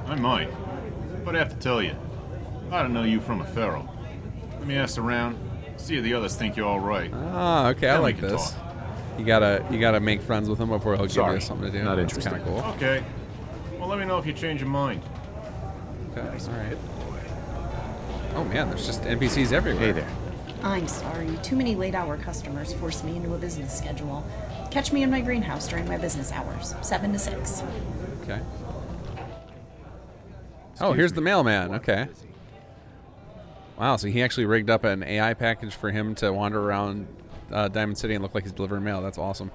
I might. But I have to tell you, I don't know you from a ferrule. Let me ask around, see if the others think you're all right. Ah, okay. I Then we like can this. talk. You gotta make friends with him before he'll give Sorry, you something to do. not That's interested. kind of cool. Okay. Well, let me know if you change your mind. Okay, all right. Oh man, there's just NPCs everywhere. Hey there. I'm sorry. Too many late-hour customers forced me into a business schedule. Catch me in my greenhouse during my business hours, 7 to 6. Okay. Oh, here's the mailman. Okay. Wow, so he actually rigged up an AI package for him to wander around Diamond City and look like he's delivering mail. That's awesome.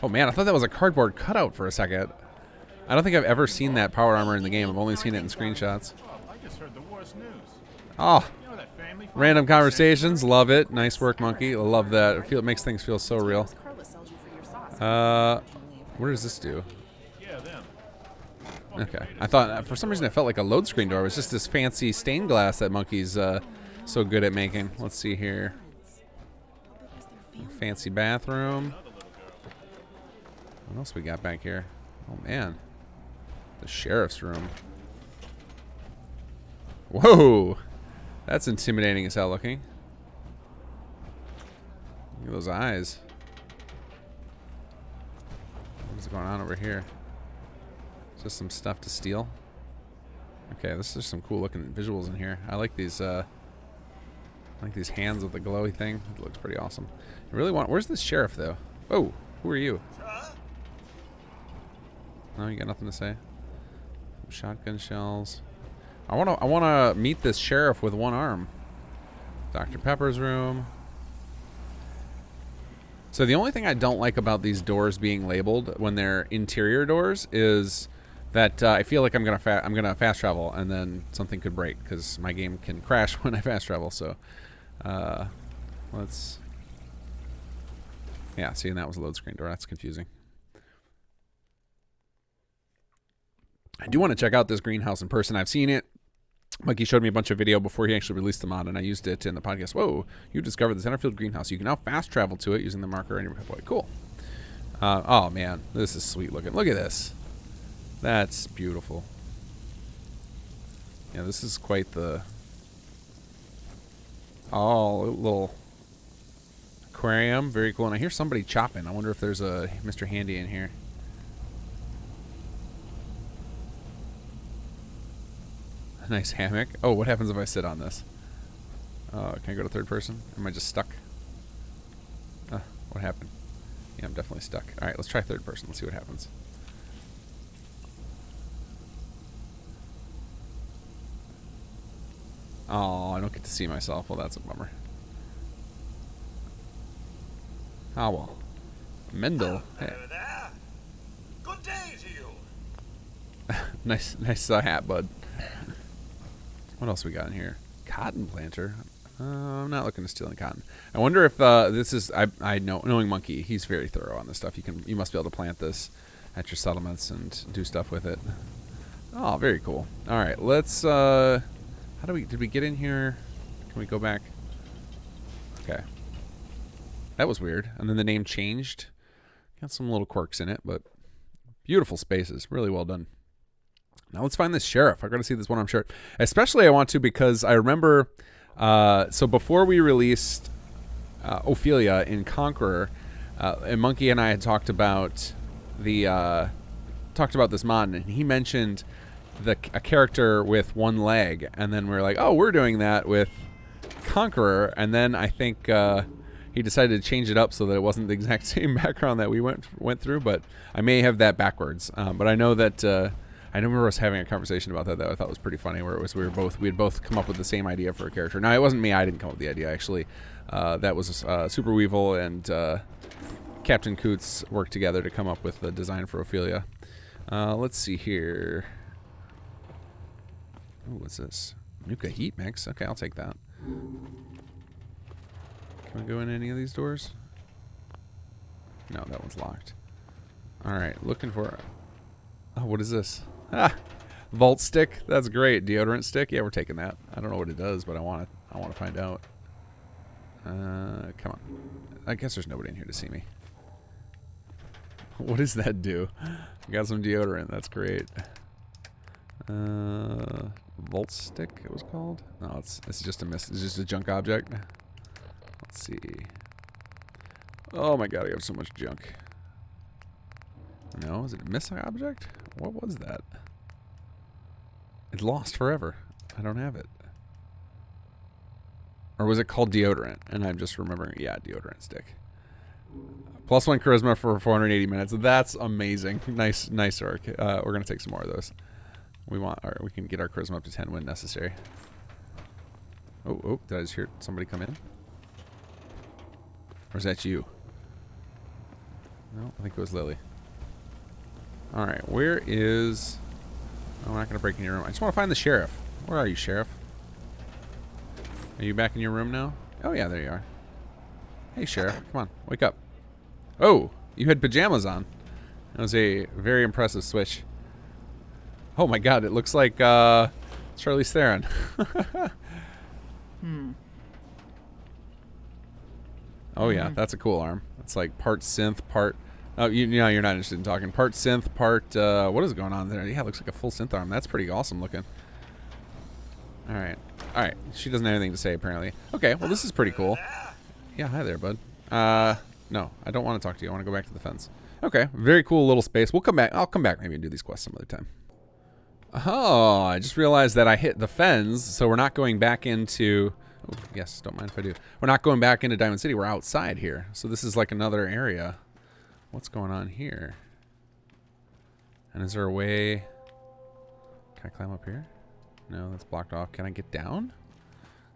Oh man, I thought that was a cardboard cutout for a second. I don't think I've ever seen that power armor in the game. I've only seen it in screenshots. I just heard the worst news. Oh, You know that family random conversations. Love it. Nice work, Monkey. I love that. It makes things feel so real. What does this do? Yeah, them. Okay. I thought, for some reason, it felt like a load screen door. It was just this fancy stained glass that Monkey's so good at making. Let's see here. Fancy bathroom. What else we got back here? Oh, man. The sheriff's room. Whoa. That's intimidating as hell looking. Look at those eyes. What's going on over here? Just some stuff to steal. Okay, this is some cool looking visuals in here. I like these hands with the glowy thing. It looks pretty awesome. I really want. Where's this sheriff though? Oh, who are you? No, you got nothing to say. Shotgun shells. I wanna meet this sheriff with one arm. Dr. Pepper's room. So the only thing I don't like about these doors being labeled when they're interior doors is that I feel like I'm gonna fast travel and then something could break because my game can crash when I fast travel. So let's. Yeah, see, and that was a load screen door. That's confusing. I do want to check out this greenhouse in person. I've seen it. Mikey showed me a bunch of video before he actually released the mod, and I used it in the podcast. Whoa, you discovered the Centerfield greenhouse. You can now fast travel to it using the marker on your Pip-Boy. Cool. Oh, man, this is sweet looking. Look at this. That's beautiful. Yeah, this is quite the... Oh, little aquarium. Very cool. And I hear somebody chopping. I wonder if there's a Mr. Handy in here. Nice hammock. Oh, what happens if I sit on this? Can I go to third person? Am I just stuck? What happened? Yeah, I'm definitely stuck. All right, let's try third person. Let's see what happens. Oh, I don't get to see myself. Well, that's a bummer. Oh, well. Mendel. Hey. Good day to you. nice hat, bud. What else we got in here? Cotton planter. I'm not looking to steal any cotton. I wonder if this is. I know, knowing Monkey, he's very thorough on this stuff. You must be able to plant this at your settlements and do stuff with it. Oh, very cool. All right, let's. Did we get in here? Can we go back? Okay. That was weird. And then the name changed. Got some little quirks in it, but beautiful spaces. Really well done. Now let's find this sheriff. I got to see this one-armed sheriff. Especially I want to because I remember. So before we released Ophelia in Conqueror, and Monkey and I had talked about this mod, and he mentioned a character with one leg, and then we were like, oh, we're doing that with Conqueror, and then I think he decided to change it up so that it wasn't the exact same background that we went through, but I may have that backwards. But I know that. I remember us having a conversation about that I thought was pretty funny, where it was we had both come up with the same idea for a character. Now it wasn't me; I didn't come up with the idea. Actually, that was Super Weevil and Captain Coots worked together to come up with the design for Ophelia. Let's see here. Oh, what's this? Nuka heat mix. Okay, I'll take that. Can we go in any of these doors? No, that one's locked. Alright, looking for... Oh, what is this? Ah! Vault stick. That's great. Deodorant stick. Yeah, we're taking that. I don't know what it does, but I want to find out. Come on. I guess there's nobody in here to see me. What does that do? I got some deodorant. That's great. Vault stick, it was called? No, it's just a miss. It's just a junk object. Let's see. Oh my god, I have so much junk. No, is it a missing object? What was that? It's lost forever. I don't have it. Or was it called deodorant? And I'm just remembering. Yeah, deodorant stick. +1 charisma for 480 minutes. That's amazing. Nice arc. We're gonna take some more of those. We can get our charisma up to 10 when necessary. Oh! Did I just hear somebody come in? Or is that you? No, I think it was Lily. All right, where is? Oh, I'm not gonna break in your room. I just want to find the sheriff. Where are you, sheriff? Are you back in your room now? Oh yeah, there you are. Hey, sheriff, come on, wake up. Oh, you had pajamas on. That was a very impressive switch. Oh my god, it looks like Charlize Theron. Oh yeah, that's a cool arm. It's like part synth, part... Oh, you know, you're not interested in talking. Part synth, part... what is going on there? Yeah, it looks like a full synth arm. That's pretty awesome looking. Alright. Alright, she doesn't have anything to say apparently. Okay, well this is pretty cool. Yeah, hi there, bud. No, I don't want to talk to you. I want to go back to the fence. Okay, very cool little space. We'll come back. I'll come back maybe and do these quests some other time. Oh, I just realized that I hit the fens, so we're not going back into... Oh, yes, don't mind if I do. We're not going back into Diamond City. We're outside here. So this is like another area. What's going on here? And is there a way... Can I climb up here? No, that's blocked off. Can I get down?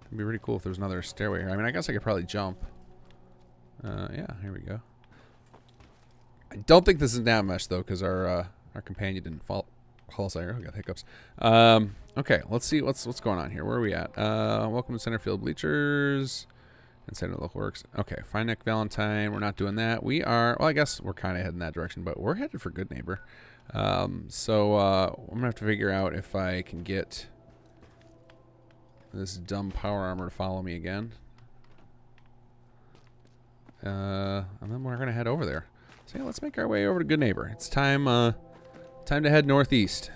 It'd be really cool if there was another stairway here. I mean, I guess I could probably jump. Yeah, here we go. I don't think this is nav mesh though, because our companion didn't fall. We got hiccups. Okay, let's see what's going on here. Where are we at? Welcome to Centerfield Bleachers and Center Local Works. Okay, find Nick Valentine. We're not doing that. We are. Well, I guess we're kind of heading that direction, but we're headed for Good Neighbor. So I'm gonna have to figure out if I can get this dumb power armor to follow me again. And then we're gonna head over there. So yeah, let's make our way over to Good Neighbor. It's time to head northeast.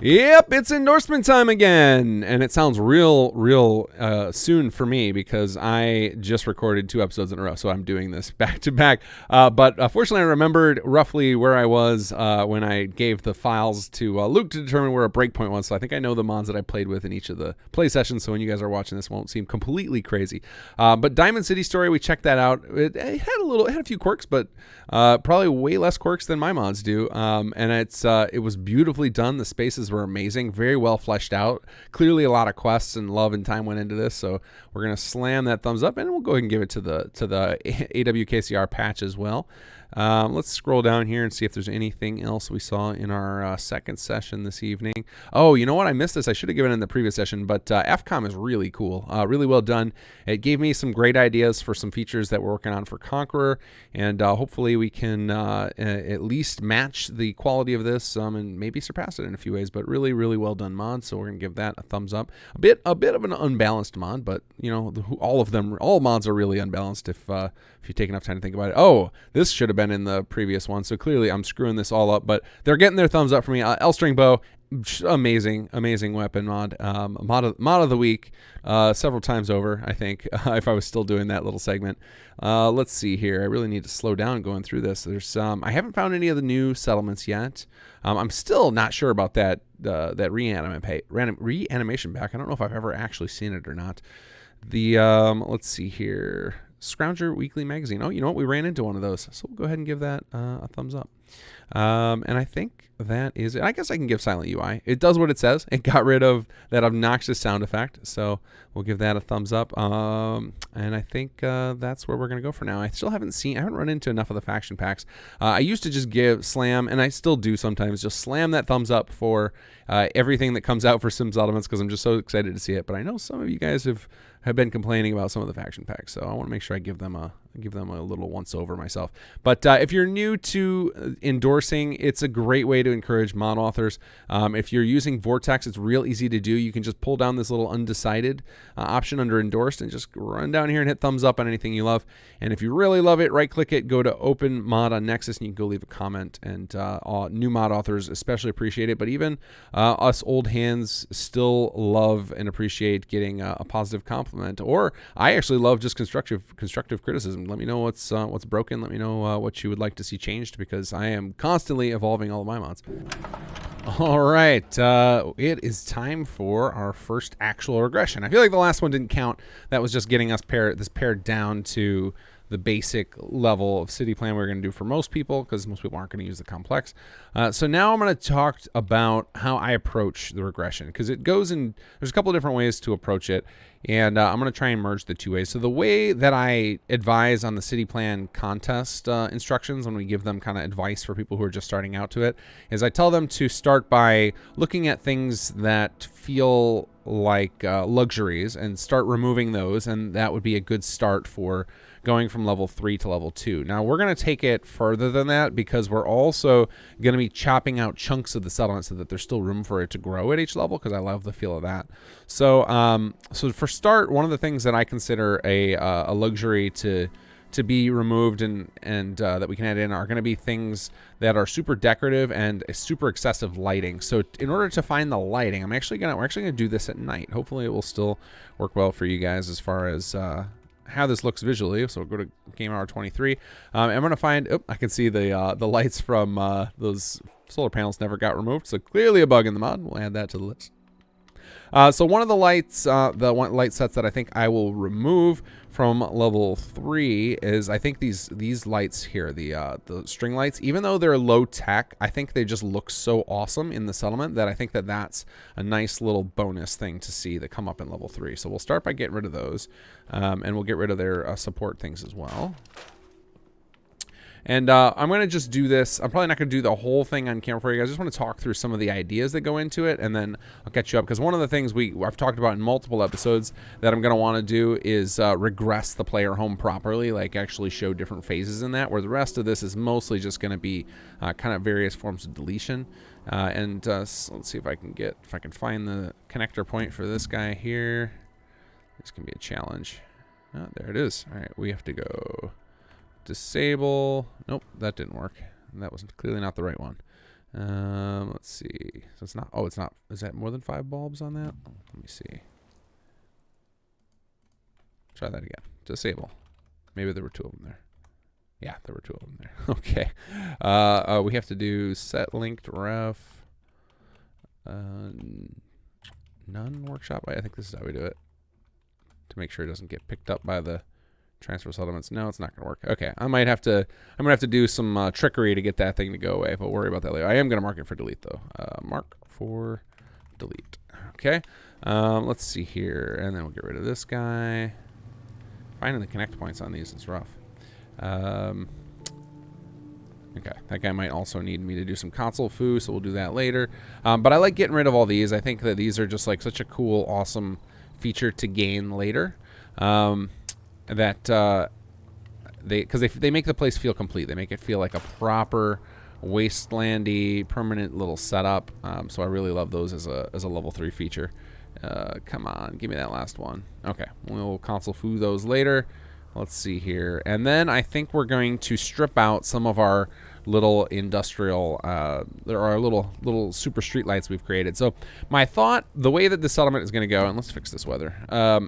Yep, it's endorsement time again, and it sounds real soon for me because I just recorded 2 episodes in a row, so I'm doing this back to back. But fortunately, I remembered roughly where I was when I gave the files to Luke to determine where a breakpoint was. So I think I know the mods that I played with in each of the play sessions. So when you guys are watching this, it won't seem completely crazy. But Diamond City Story, we checked that out. It had a few quirks, but probably way less quirks than my mods do. And it was beautifully done. The spaces were amazing, very well fleshed out. Clearly a lot of quests and love and time went into this, so we're gonna slam that thumbs up and we'll go ahead and give it to the AWKCR patch as well. Let's scroll down here and see if there's anything else we saw in our second session this evening. Oh, you know what? I missed this. I should have given it in the previous session, but FCOM is really cool. Really well done. It gave me some great ideas for some features that we're working on for Conqueror, and hopefully we can at least match the quality of this and maybe surpass it in a few ways, but really well done mod, so we're going to give that a thumbs up. A bit of an unbalanced mod, but you know, all mods are really unbalanced if you take enough time to think about it. Oh, this should have been in the previous one, so clearly I'm screwing this all up, but they're getting their thumbs up for me. L-string bow, amazing weapon mod. Mod of the week several times over, I think, if I was still doing that little segment. Let's see here. I really need to slow down going through this. There's I haven't found any of the new settlements yet. I'm still not sure about that reanimation pack. I don't know if I've ever actually seen it or not. The let's see here. Scrounger Weekly Magazine. Oh, you know what? We ran into one of those, so we'll go ahead and give that a thumbs up. And I think that is it. I guess I can give silent UI. It does what it says. It got rid of that obnoxious sound effect, so we'll give that a thumbs up. And I think that's where we're going to go for now. I haven't run into enough of the faction packs. I used to just slam, and I still do sometimes, just slam that thumbs up for everything that comes out for Sims Elements because I'm just so excited to see it. But I know some of you guys have been complaining about some of the faction packs, so I want to make sure I give them a little once over myself. But if you're new to endorsing, it's a great way to encourage mod authors. If you're using Vortex, it's real easy to do. You can just pull down this little undecided option under endorsed and just run down here and hit thumbs up on anything you love. And if you really love it, right click it, go to open mod on Nexus, and you can go leave a comment. And new mod authors especially appreciate it, but even us old hands still love and appreciate getting a positive compliment. Or I actually love just constructive criticism. Let me know what's broken. Let me know what you would like to see changed, because I am constantly evolving all of my mods. All right, it is time for our first actual regression. I feel like the last one didn't count. That was just getting us paired down to the basic level of city plan we're going to do for most people, because most people aren't going to use the complex. So now I'm going to talk about how I approach the regression, because it goes in, there's a couple of different ways to approach it, and I'm going to try and merge the two ways. So the way that I advise on the city plan contest instructions, when we give them kind of advice for people who are just starting out to it, is I tell them to start by looking at things that feel like luxuries and start removing those, and that would be a good start for going from level 3 to level 2. Now we're going to take it further than that, because we're also going to be chopping out chunks of the settlement so that there's still room for it to grow at each level, because I love the feel of that. So so for start, one of the things that I consider a luxury to be removed and that we can add in are going to be things that are super decorative and super excessive lighting. So in order to find the lighting, we're actually gonna do this at night. Hopefully it will still work well for you guys as far as how this looks visually. So we'll go to Game Hour 23. I'm gonna find. Oh, I can see the lights from those solar panels never got removed. So clearly a bug in the mod. We'll add that to the list. So one of the lights, light sets that I think I will remove from level 3 is, I think these lights here, the string lights, even though they're low tech, I think they just look so awesome in the settlement that I think that that's a nice little bonus thing to see that come up in level 3. So we'll start by getting rid of those, and we'll get rid of their support things as well. And I'm going to just do this. I'm probably not going to do the whole thing on camera for you guys. I just want to talk through some of the ideas that go into it, and then I'll catch you up. Because one of the things I've talked about in multiple episodes that I'm going to want to do is regress the player home properly, like actually show different phases in that, where the rest of this is mostly just going to be kind of various forms of deletion. So let's see if I can find the connector point for this guy here. This can be a challenge. Oh, there it is. All right, we have to go disable. Nope, that didn't work. That was clearly not the right one. Let's see. So it's not. Oh, it's not. Is that more than 5 bulbs on that? Let me see. Try that again. Disable. Maybe there were 2 of them there. Yeah, there were 2 of them there. Okay. We have to do set linked ref. None workshop. I think this is how we do it, to make sure it doesn't get picked up by the transfer settlements. No, it's not going to work. Okay, I'm going to have to do some trickery to get that thing to go away, but we'll worry about that later. I am going to mark it for delete, though. Mark for delete. Okay, let's see here, and then we'll get rid of this guy. Finding the connect points on these is rough. Okay, that guy might also need me to do some console foo, so we'll do that later. But I like getting rid of all these. I think that these are just like such a cool, awesome feature to gain later. That they make the place feel complete. They make it feel like a proper wastelandy permanent little setup. So I really love those as a level 3 feature. Come on, give me that last one. Okay, we'll console foo those later. Let's see here, and then I think we're going to strip out some of our little industrial, there are little super street lights we've created. So my thought, the way that the settlement is going to go, and let's fix this weather,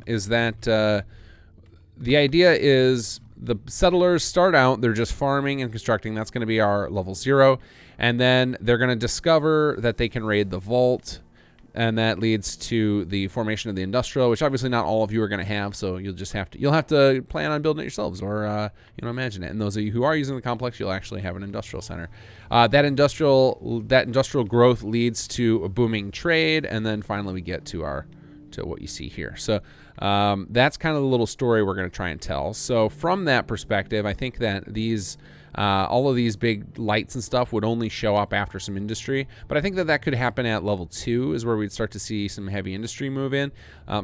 is that the idea is the settlers start out, they're just farming and constructing. That's going to be our level 0. And then they're going to discover that they can raid the vault. and that leads to the formation of the industrial, which obviously not all of you are going to have. So you'll have to plan on building it yourselves, or imagine it. And those of you who are using the complex, you'll actually have an industrial center. That industrial growth leads to a booming trade, and then finally we get to what you see here. So that's kind of the little story we're going to try and tell. So from that perspective, I think that these all of these big lights and stuff would only show up after some industry, but I think that could happen at level 2 is where we'd start to see some heavy industry move in.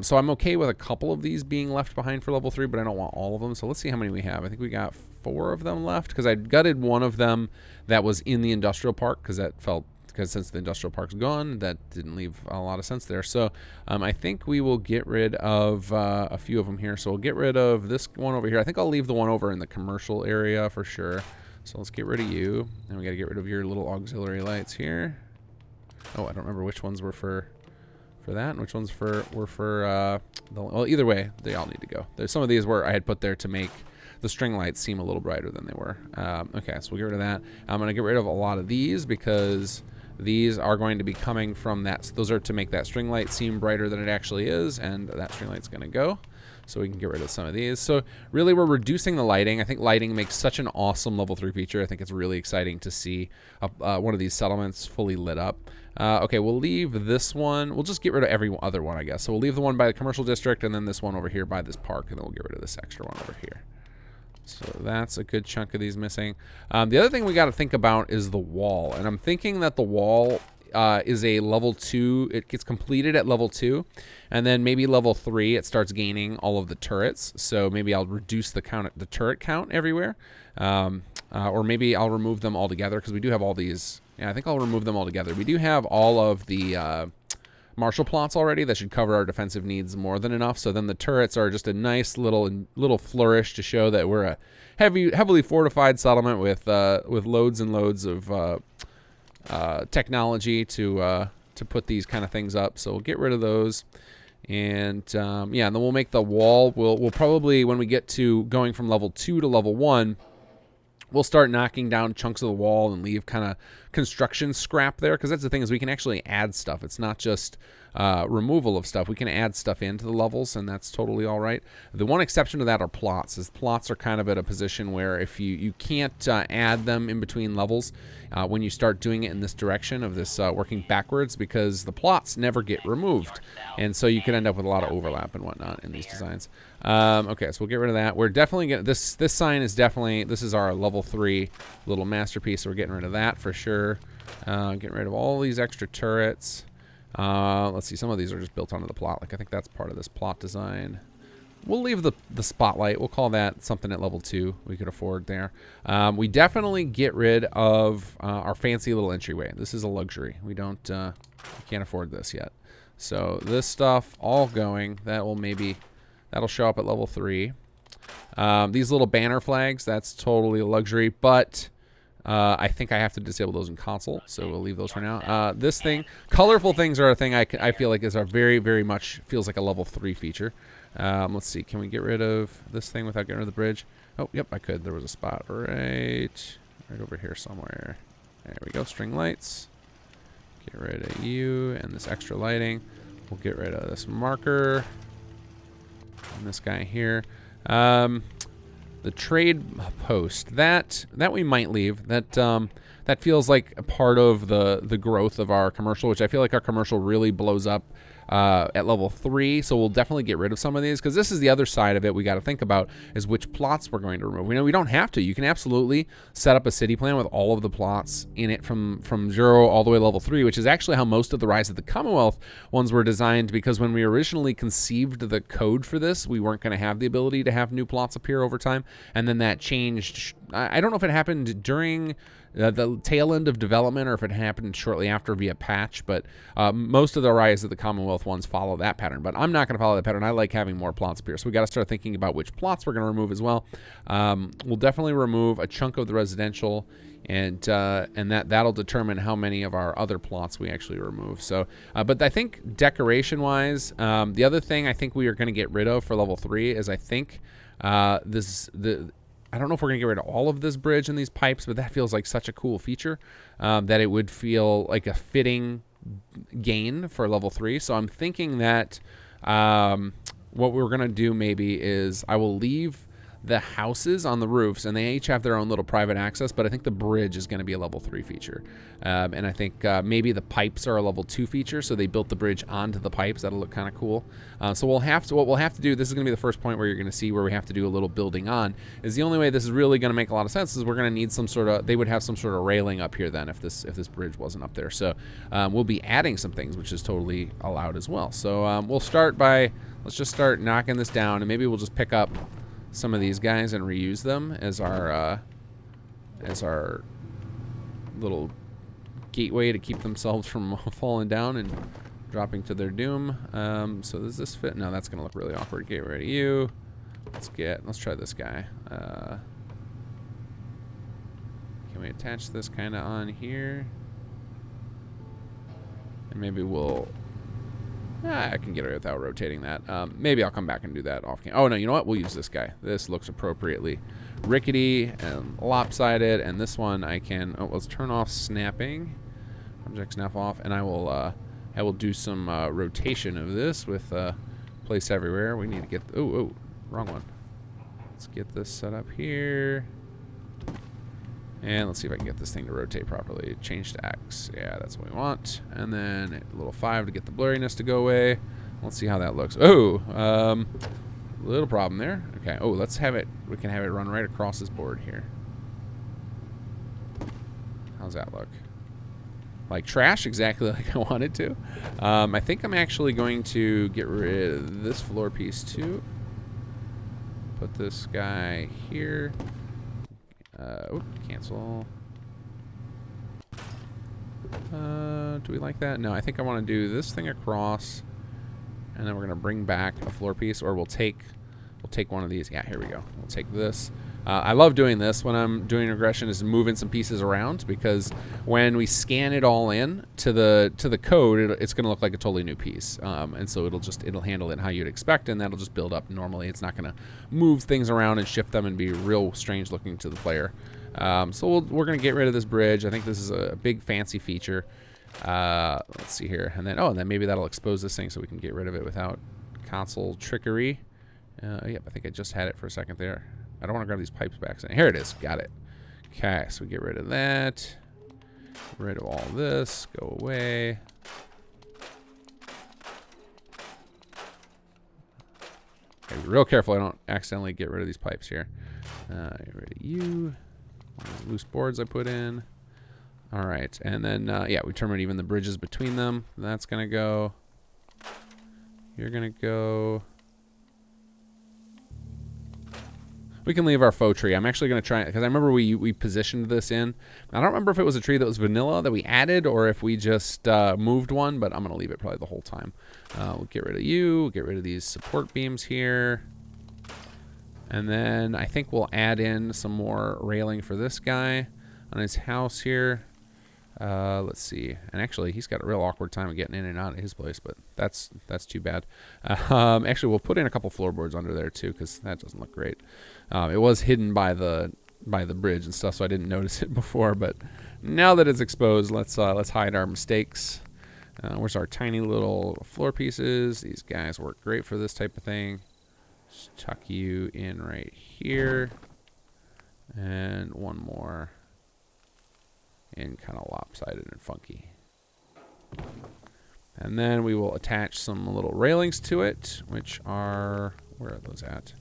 So I'm okay with a couple of these being left behind for level 3, but I don't want all of them. So let's see how many we have. I think we got 4 of them left, because I gutted one of them that was in the industrial park, because since the industrial park's gone, that didn't leave a lot of sense there. So I think we will get rid of a few of them here. So we'll get rid of this one over here. I think I'll leave the one over in the commercial area for sure. So let's get rid of you. And we got to get rid of your little auxiliary lights here. Oh, I don't remember which ones were for that and which ones were for well, either way, they all need to go. There's some of these where I had put there to make the string lights seem a little brighter than they were. Okay, so we'll get rid of that. I'm going to get rid of a lot of these, because these are going to be coming from that. Those are to make that string light seem brighter than it actually is, and that string light's going to go. So we can get rid of some of these. So really we're reducing the lighting. I think lighting makes such an awesome level 3 feature. I think it's really exciting to see one of these settlements fully lit up. Okay, we'll leave this one. We'll just get rid of every other one, I guess. So we'll leave the one by the commercial district, and then this one over here by this park, and then we'll get rid of this extra one over here. So that's a good chunk of these missing. The other thing we got to think about is the wall. And I'm thinking that the wall is a level 2. It gets completed at level 2. And then maybe level 3, it starts gaining all of the turrets. So maybe I'll reduce the turret count everywhere. Or maybe I'll remove them all together, because we do have all these. Yeah, I think I'll remove them all together. We do have all of the martial plots already. That should cover our defensive needs more than enough. So then the turrets are just a nice little flourish to show that we're a heavily fortified settlement with loads and loads of technology to put these kind of things up. So we'll get rid of those, and yeah, and then we'll make the wall. We'll probably, when we get to going from level 2 to level 1, we'll start knocking down chunks of the wall and leave kind of construction scrap there, because that's the thing, is we can actually add stuff. It's not just removal of stuff. We can add stuff into the levels, and that's totally all right. The one exception to that are plots, as plots are kind of at a position where if you can't add them in between levels when you start doing it in this direction of this working backwards, because the plots never get removed, and so you could end up with a lot of overlap and whatnot in these designs. Okay, so we'll get rid of that. We're definitely getting this sign is definitely, this is our level 3 little masterpiece, so we're getting rid of that for sure. Getting rid of all these extra turrets. Let's see, some of these are just built onto the plot. Like, I think that's part of this plot design. We'll leave the spotlight. We'll call that something at level 2 we could afford there. We definitely get rid of our fancy little entryway. This is a luxury. We can't afford this yet. So this stuff all going. That'll show up at level 3. These little banner flags, that's totally a luxury, but I think I have to disable those in console, so we'll leave those for now. This thing, colorful things are a thing I feel like is a very, very much feels like a level 3 feature. Let's see, can we get rid of this thing without getting rid of the bridge? Oh, yep, I could. There was a spot right over here somewhere. There we go, string lights. Get rid of you and this extra lighting. We'll get rid of this marker and this guy here. The trade post, that we might leave. That feels like a part of the growth of our commercial, which I feel like our commercial really blows up at level 3. So we'll definitely get rid of some of these, because this is the other side of it we got to think about, is which plots we're going to remove. We know we don't have to. You can absolutely set up a city plan with all of the plots in it from 0 all the way to level 3, which is actually how most of the Rise of the Commonwealth ones were designed, because when we originally conceived the code for this, we weren't going to have the ability to have new plots appear over time, and then that changed. I don't know if it happened during the tail end of development or if it happened shortly after via patch, but most of the Rise of the Commonwealth ones follow that pattern. But I'm not going to follow that pattern. I like having more plots appear, so we got to start thinking about which plots we're going to remove as well. We'll definitely remove a chunk of the residential, and that'll determine how many of our other plots we actually remove. So, but I think decoration-wise, the other thing I think we are going to get rid of for level 3 is I think I don't know if we're going to get rid of all of this bridge and these pipes, but that feels like such a cool feature that it would feel like a fitting gain for level 3. So I'm thinking that what we're gonna do maybe is I will leave the houses on the roofs, and they each have their own little private access, but I think the bridge is going to be a level 3 feature. And I think maybe the pipes are a level 2 feature, so they built the bridge onto the pipes. That'll look kind of cool. So what we'll have to do, this is going to be the first point where you're going to see where we have to do a little building on, is the only way this is really going to make a lot of sense is we're going to need some sort of, they would have some sort of railing up here then if this bridge wasn't up there. So we'll be adding some things, which is totally allowed as well. So we'll start by, let's just start knocking this down, and maybe we'll just pick up some of these guys and reuse them as our little gateway to keep themselves from falling down and dropping to their doom. So does this fit? No, that's gonna look really awkward. Get rid of you. Let's try this guy. Can we attach this kind of on here? And maybe we'll, I can get it without rotating that. Maybe I'll come back and do that off camera. Oh, no, you know what? We'll use this guy. This looks appropriately rickety and lopsided. And this one I can, let's turn off snapping. Object snap off. And I will do some rotation of this with place everywhere. We need to get, oh, wrong one. Let's get this set up here. And let's see if I can get this thing to rotate properly. Change to X. Yeah, that's what we want. And then a little 5 to get the blurriness to go away. Let's see how that looks. Oh, little problem there. Okay. Oh, let's have it. We can have it run right across this board here. How's that look? Like trash, exactly like I wanted to. I think I'm actually going to get rid of this floor piece too. Put this guy here. Cancel. Do we like that? No, I think I want to do this thing across, and then we're gonna bring back a floor piece, or we'll take one of these. Yeah, here we go. We'll take this. I love doing this when I'm doing regression, is moving some pieces around, because when we scan it all in to the code, it's going to look like a totally new piece, and so it'll handle it how you'd expect, and that'll just build up normally. It's not going to move things around and shift them and be real strange looking to the player. So we're going to get rid of this bridge. I think this is a big fancy feature. Let's see here, and then maybe that'll expose this thing so we can get rid of it without console trickery. Yep, I think I just had it for a second there. I don't want to grab these pipes back. Here it is. Got it. Okay, so we get rid of that. Get rid of all this. Go away. Okay, be real careful I don't accidentally get rid of these pipes here. Get rid of you. All these loose boards I put in. All right, and then, yeah, we terminate even the bridges between them. That's going to go. You're going to go. We can leave our faux tree. I'm actually going to try, because I remember we positioned this in. I don't remember if it was a tree that was vanilla that we added, or if we just moved one, but I'm going to leave it probably the whole time. We'll get rid of you, get rid of these support beams here. And then I think we'll add in some more railing for this guy on his house here. Let's see. And actually, he's got a real awkward time of getting in and out of his place, but that's too bad. Actually, we'll put in a couple floorboards under there too, because that doesn't look great. It was hidden by the bridge and stuff, so I didn't notice it before. But now that it's exposed, let's hide our mistakes. Where's our tiny little floor pieces? These guys work great for this type of thing. Just tuck you in right here, and one more. And kind of lopsided and funky. And then we will attach some little railings to it, which are, where are those at?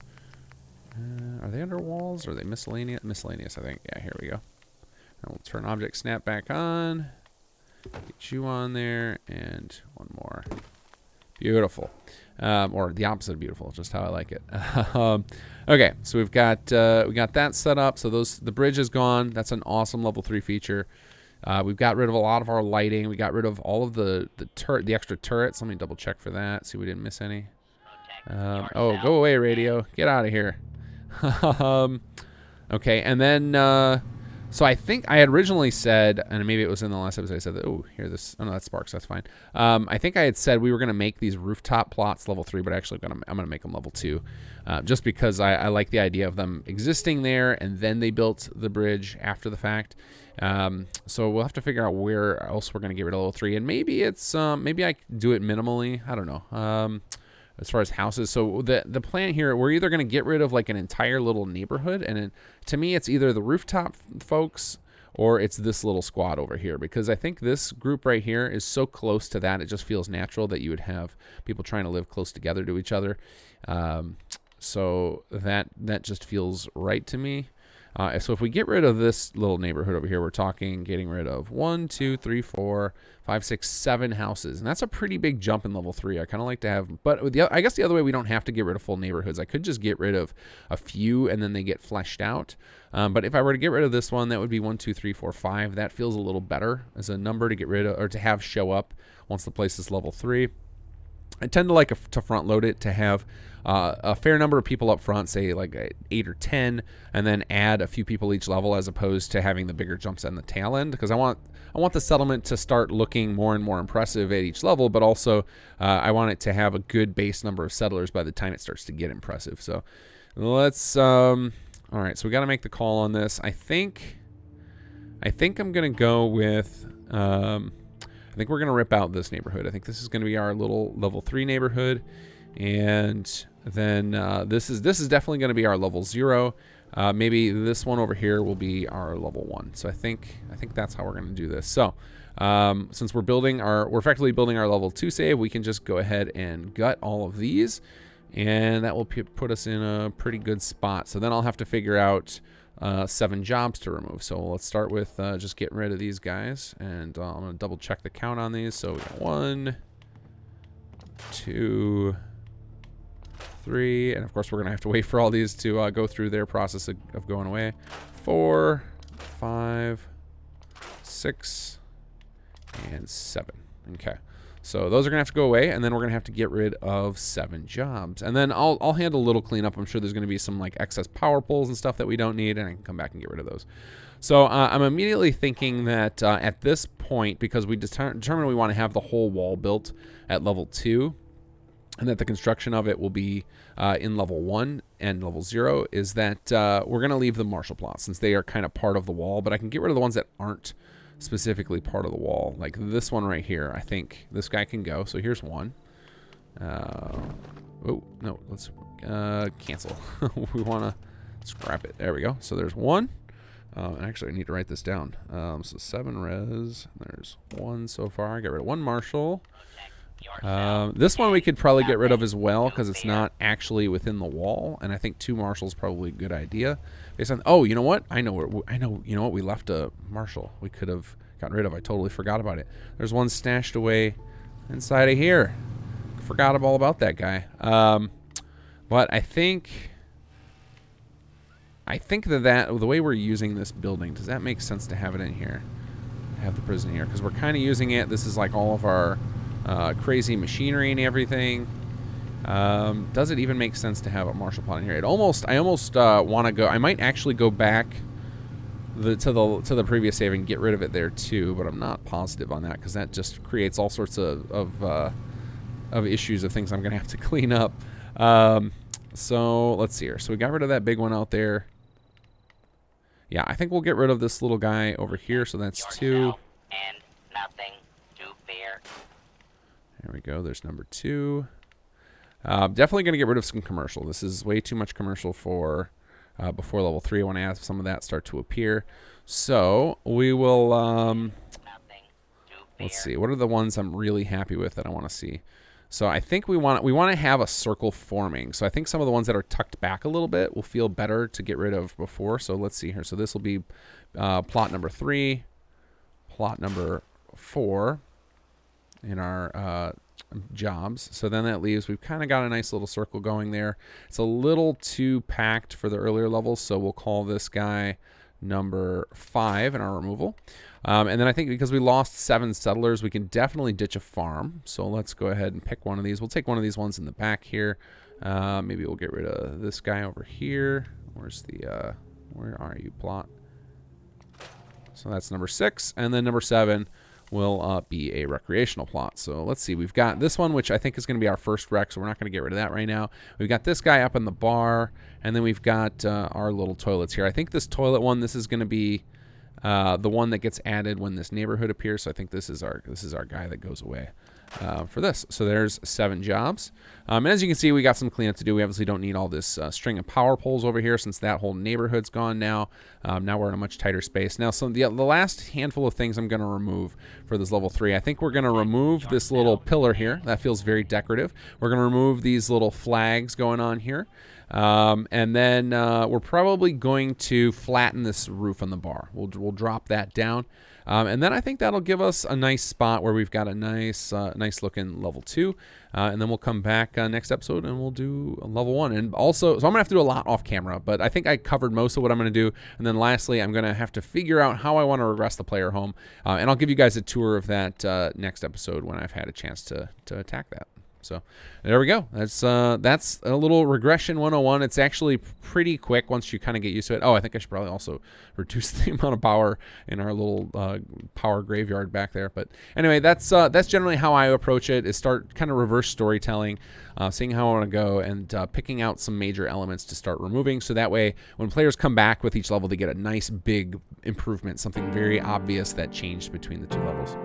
Are they under walls, or are they miscellaneous? Miscellaneous, I think. Yeah, here we go. And we'll turn object snap back on. Get you on there, and one more. Beautiful. Or the opposite of beautiful, just how I like it. Okay, so we got that set up. So the bridge is gone. That's an awesome level 3 feature. We've got rid of a lot of our lighting. We got rid of all of the extra turrets. Let me double check for that. See if we didn't miss any. Oh, go away, radio. Get out of here. Okay, and then So I think I had originally said, and maybe it was in the last episode, I said, oh, here, this, oh no, that's Sparks, that's fine. I think I had said we were going to make these rooftop plots level 3, but actually I'm going to make them level 2. Just because I like the idea of them existing there, and then they built the bridge after the fact. So we'll have to figure out where else we're going to get rid of level 3. And maybe it's, maybe I do it minimally. I don't know. As far as houses. So the plan here, we're either going to get rid of like an entire little neighborhood, and to me it's either the rooftop folks or it's this little squad over here, because I think this group right here is so close to that, it just feels natural that you would have people trying to live close together to each other. So that just feels right to me. So if we get rid of this little neighborhood over here, we're talking getting rid of 1, 2, 3, 4, 5, 6, 7 houses. And that's a pretty big jump in level 3. I kind of like to have, but I guess the other way, we don't have to get rid of full neighborhoods. I could just get rid of a few and then they get fleshed out. But if I were to get rid of this one, that would be 1, 2, 3, 4, 5. That feels a little better as a number to get rid of, or to have show up once the place is level 3. I tend to like to front load it, to have a fair number of people up front, say like 8 or 10, and then add a few people each level, as opposed to having the bigger jumps on the tail end, because I want the settlement to start looking more and more impressive at each level, but also I want it to have a good base number of settlers by the time it starts to get impressive. So let's all right, so we got to make the call on this. I think I'm gonna go with I think we're going to rip out this neighborhood. I think this is going to be our little level 3 neighborhood. And then this is definitely going to be our level 0. Maybe this one over here will be our level 1. So I think that's how we're going to do this. So since we're effectively building our level 2 save, we can just go ahead and gut all of these. And that will put us in a pretty good spot. So then I'll have to figure out 7 jobs to remove. So let's start with just getting rid of these guys, and I'm going to double check the count on these. So we got 1, 2, 3, and of course we're going to have to wait for all these to go through their process of going away. 4, 5, 6, and 7. Okay. So those are going to have to go away, and then we're going to have to get rid of 7 jobs. And then I'll handle a little cleanup. I'm sure there's going to be some like excess power poles and stuff that we don't need, and I can come back and get rid of those. So I'm immediately thinking that at this point, because we determined we want to have the whole wall built at level 2, and that the construction of it will be in level 1 and level 0, is that we're going to leave the marshal plots, since they are kind of part of the wall, but I can get rid of the ones that aren't specifically part of the wall. Like this one right here, I think this guy can go. So here's one. Oh no, let's cancel. We want to scrap it. There we go. So there's one. Actually I need to write this down. So 7 res, there's 1 so far. Get rid of 1 marshal. This one we could probably get rid of as well, because it's not actually within the wall, and I think 2 marshals probably a good idea. Based on, oh, you know what? I know, you know what? We left a marshal we could have gotten rid of. I totally forgot about it. There's one stashed away inside of here. Forgot all about that guy. But I think that the way we're using this building, does that make sense to have it in here? Have the prison here, because we're kind of using it. This is like all of our crazy machinery and everything. Does it even make sense to have a marshal plot in here? I almost want to go. I might actually go back to the previous save and get rid of it there too, but I'm not positive on that, because that just creates all sorts of issues of things I'm gonna have to clean up. So let's see here. So we got rid of that big one out there. Yeah, I think we'll get rid of this little guy over here. So that's 2. And nothing to fear. There we go. There's number 2. Definitely going to get rid of some commercial. This is way too much commercial for before level 3. I want to have some of that start to appear. So we will, let's see. What are the ones I'm really happy with that I want to see? So I think we want to have a circle forming. So I think some of the ones that are tucked back a little bit will feel better to get rid of before. So let's see here. So this will be plot number 3, plot number 4 in our jobs. So then that leaves, we've kind of got a nice little circle going there. It's a little too packed for the earlier levels, so we'll call this guy number 5 in our removal. And then I think because we lost 7 settlers, we can definitely ditch a farm. So let's go ahead and pick one of these. We'll take one of these ones in the back here. Maybe we'll get rid of this guy over here. Where's the, where are you, plot? So that's number 6. And then number 7 will be a recreational plot. So let's see. We've got this one, which I think is going to be our first rec, so we're not going to get rid of that right now. We've got this guy up in the bar, and then we've got our little toilets here. I think this toilet one, this is going to be the one that gets added when this neighborhood appears. So I think this is our guy that goes away for this. So there's 7 jobs. And as you can see, we got some cleanup to do. We obviously don't need all this string of power poles over here since that whole neighborhood's gone now. Now we're in a much tighter space. Now, so the last handful of things I'm going to remove for this level 3, I think we're going to remove this little pillar here. That feels very decorative. We're going to remove these little flags going on here. And then we're probably going to flatten this roof on the bar. We'll drop that down. And then I think that'll give us a nice spot where we've got a nice looking level 2. And then we'll come back next episode and we'll do a level 1. And also, so I'm gonna have to do a lot off camera, but I think I covered most of what I'm gonna do. And then lastly, I'm gonna have to figure out how I want to regress the player home. And I'll give you guys a tour of that next episode when I've had a chance to attack that. So there we go. That's a little regression 101. It's actually pretty quick once you kind of get used to it. Oh, I think I should probably also reduce the amount of power in our little power graveyard back there. But anyway, that's generally how I approach it, is start kind of reverse storytelling, seeing how I want to go, and picking out some major elements to start removing. So that way, when players come back with each level, they get a nice big improvement, something very obvious that changed between the 2 levels.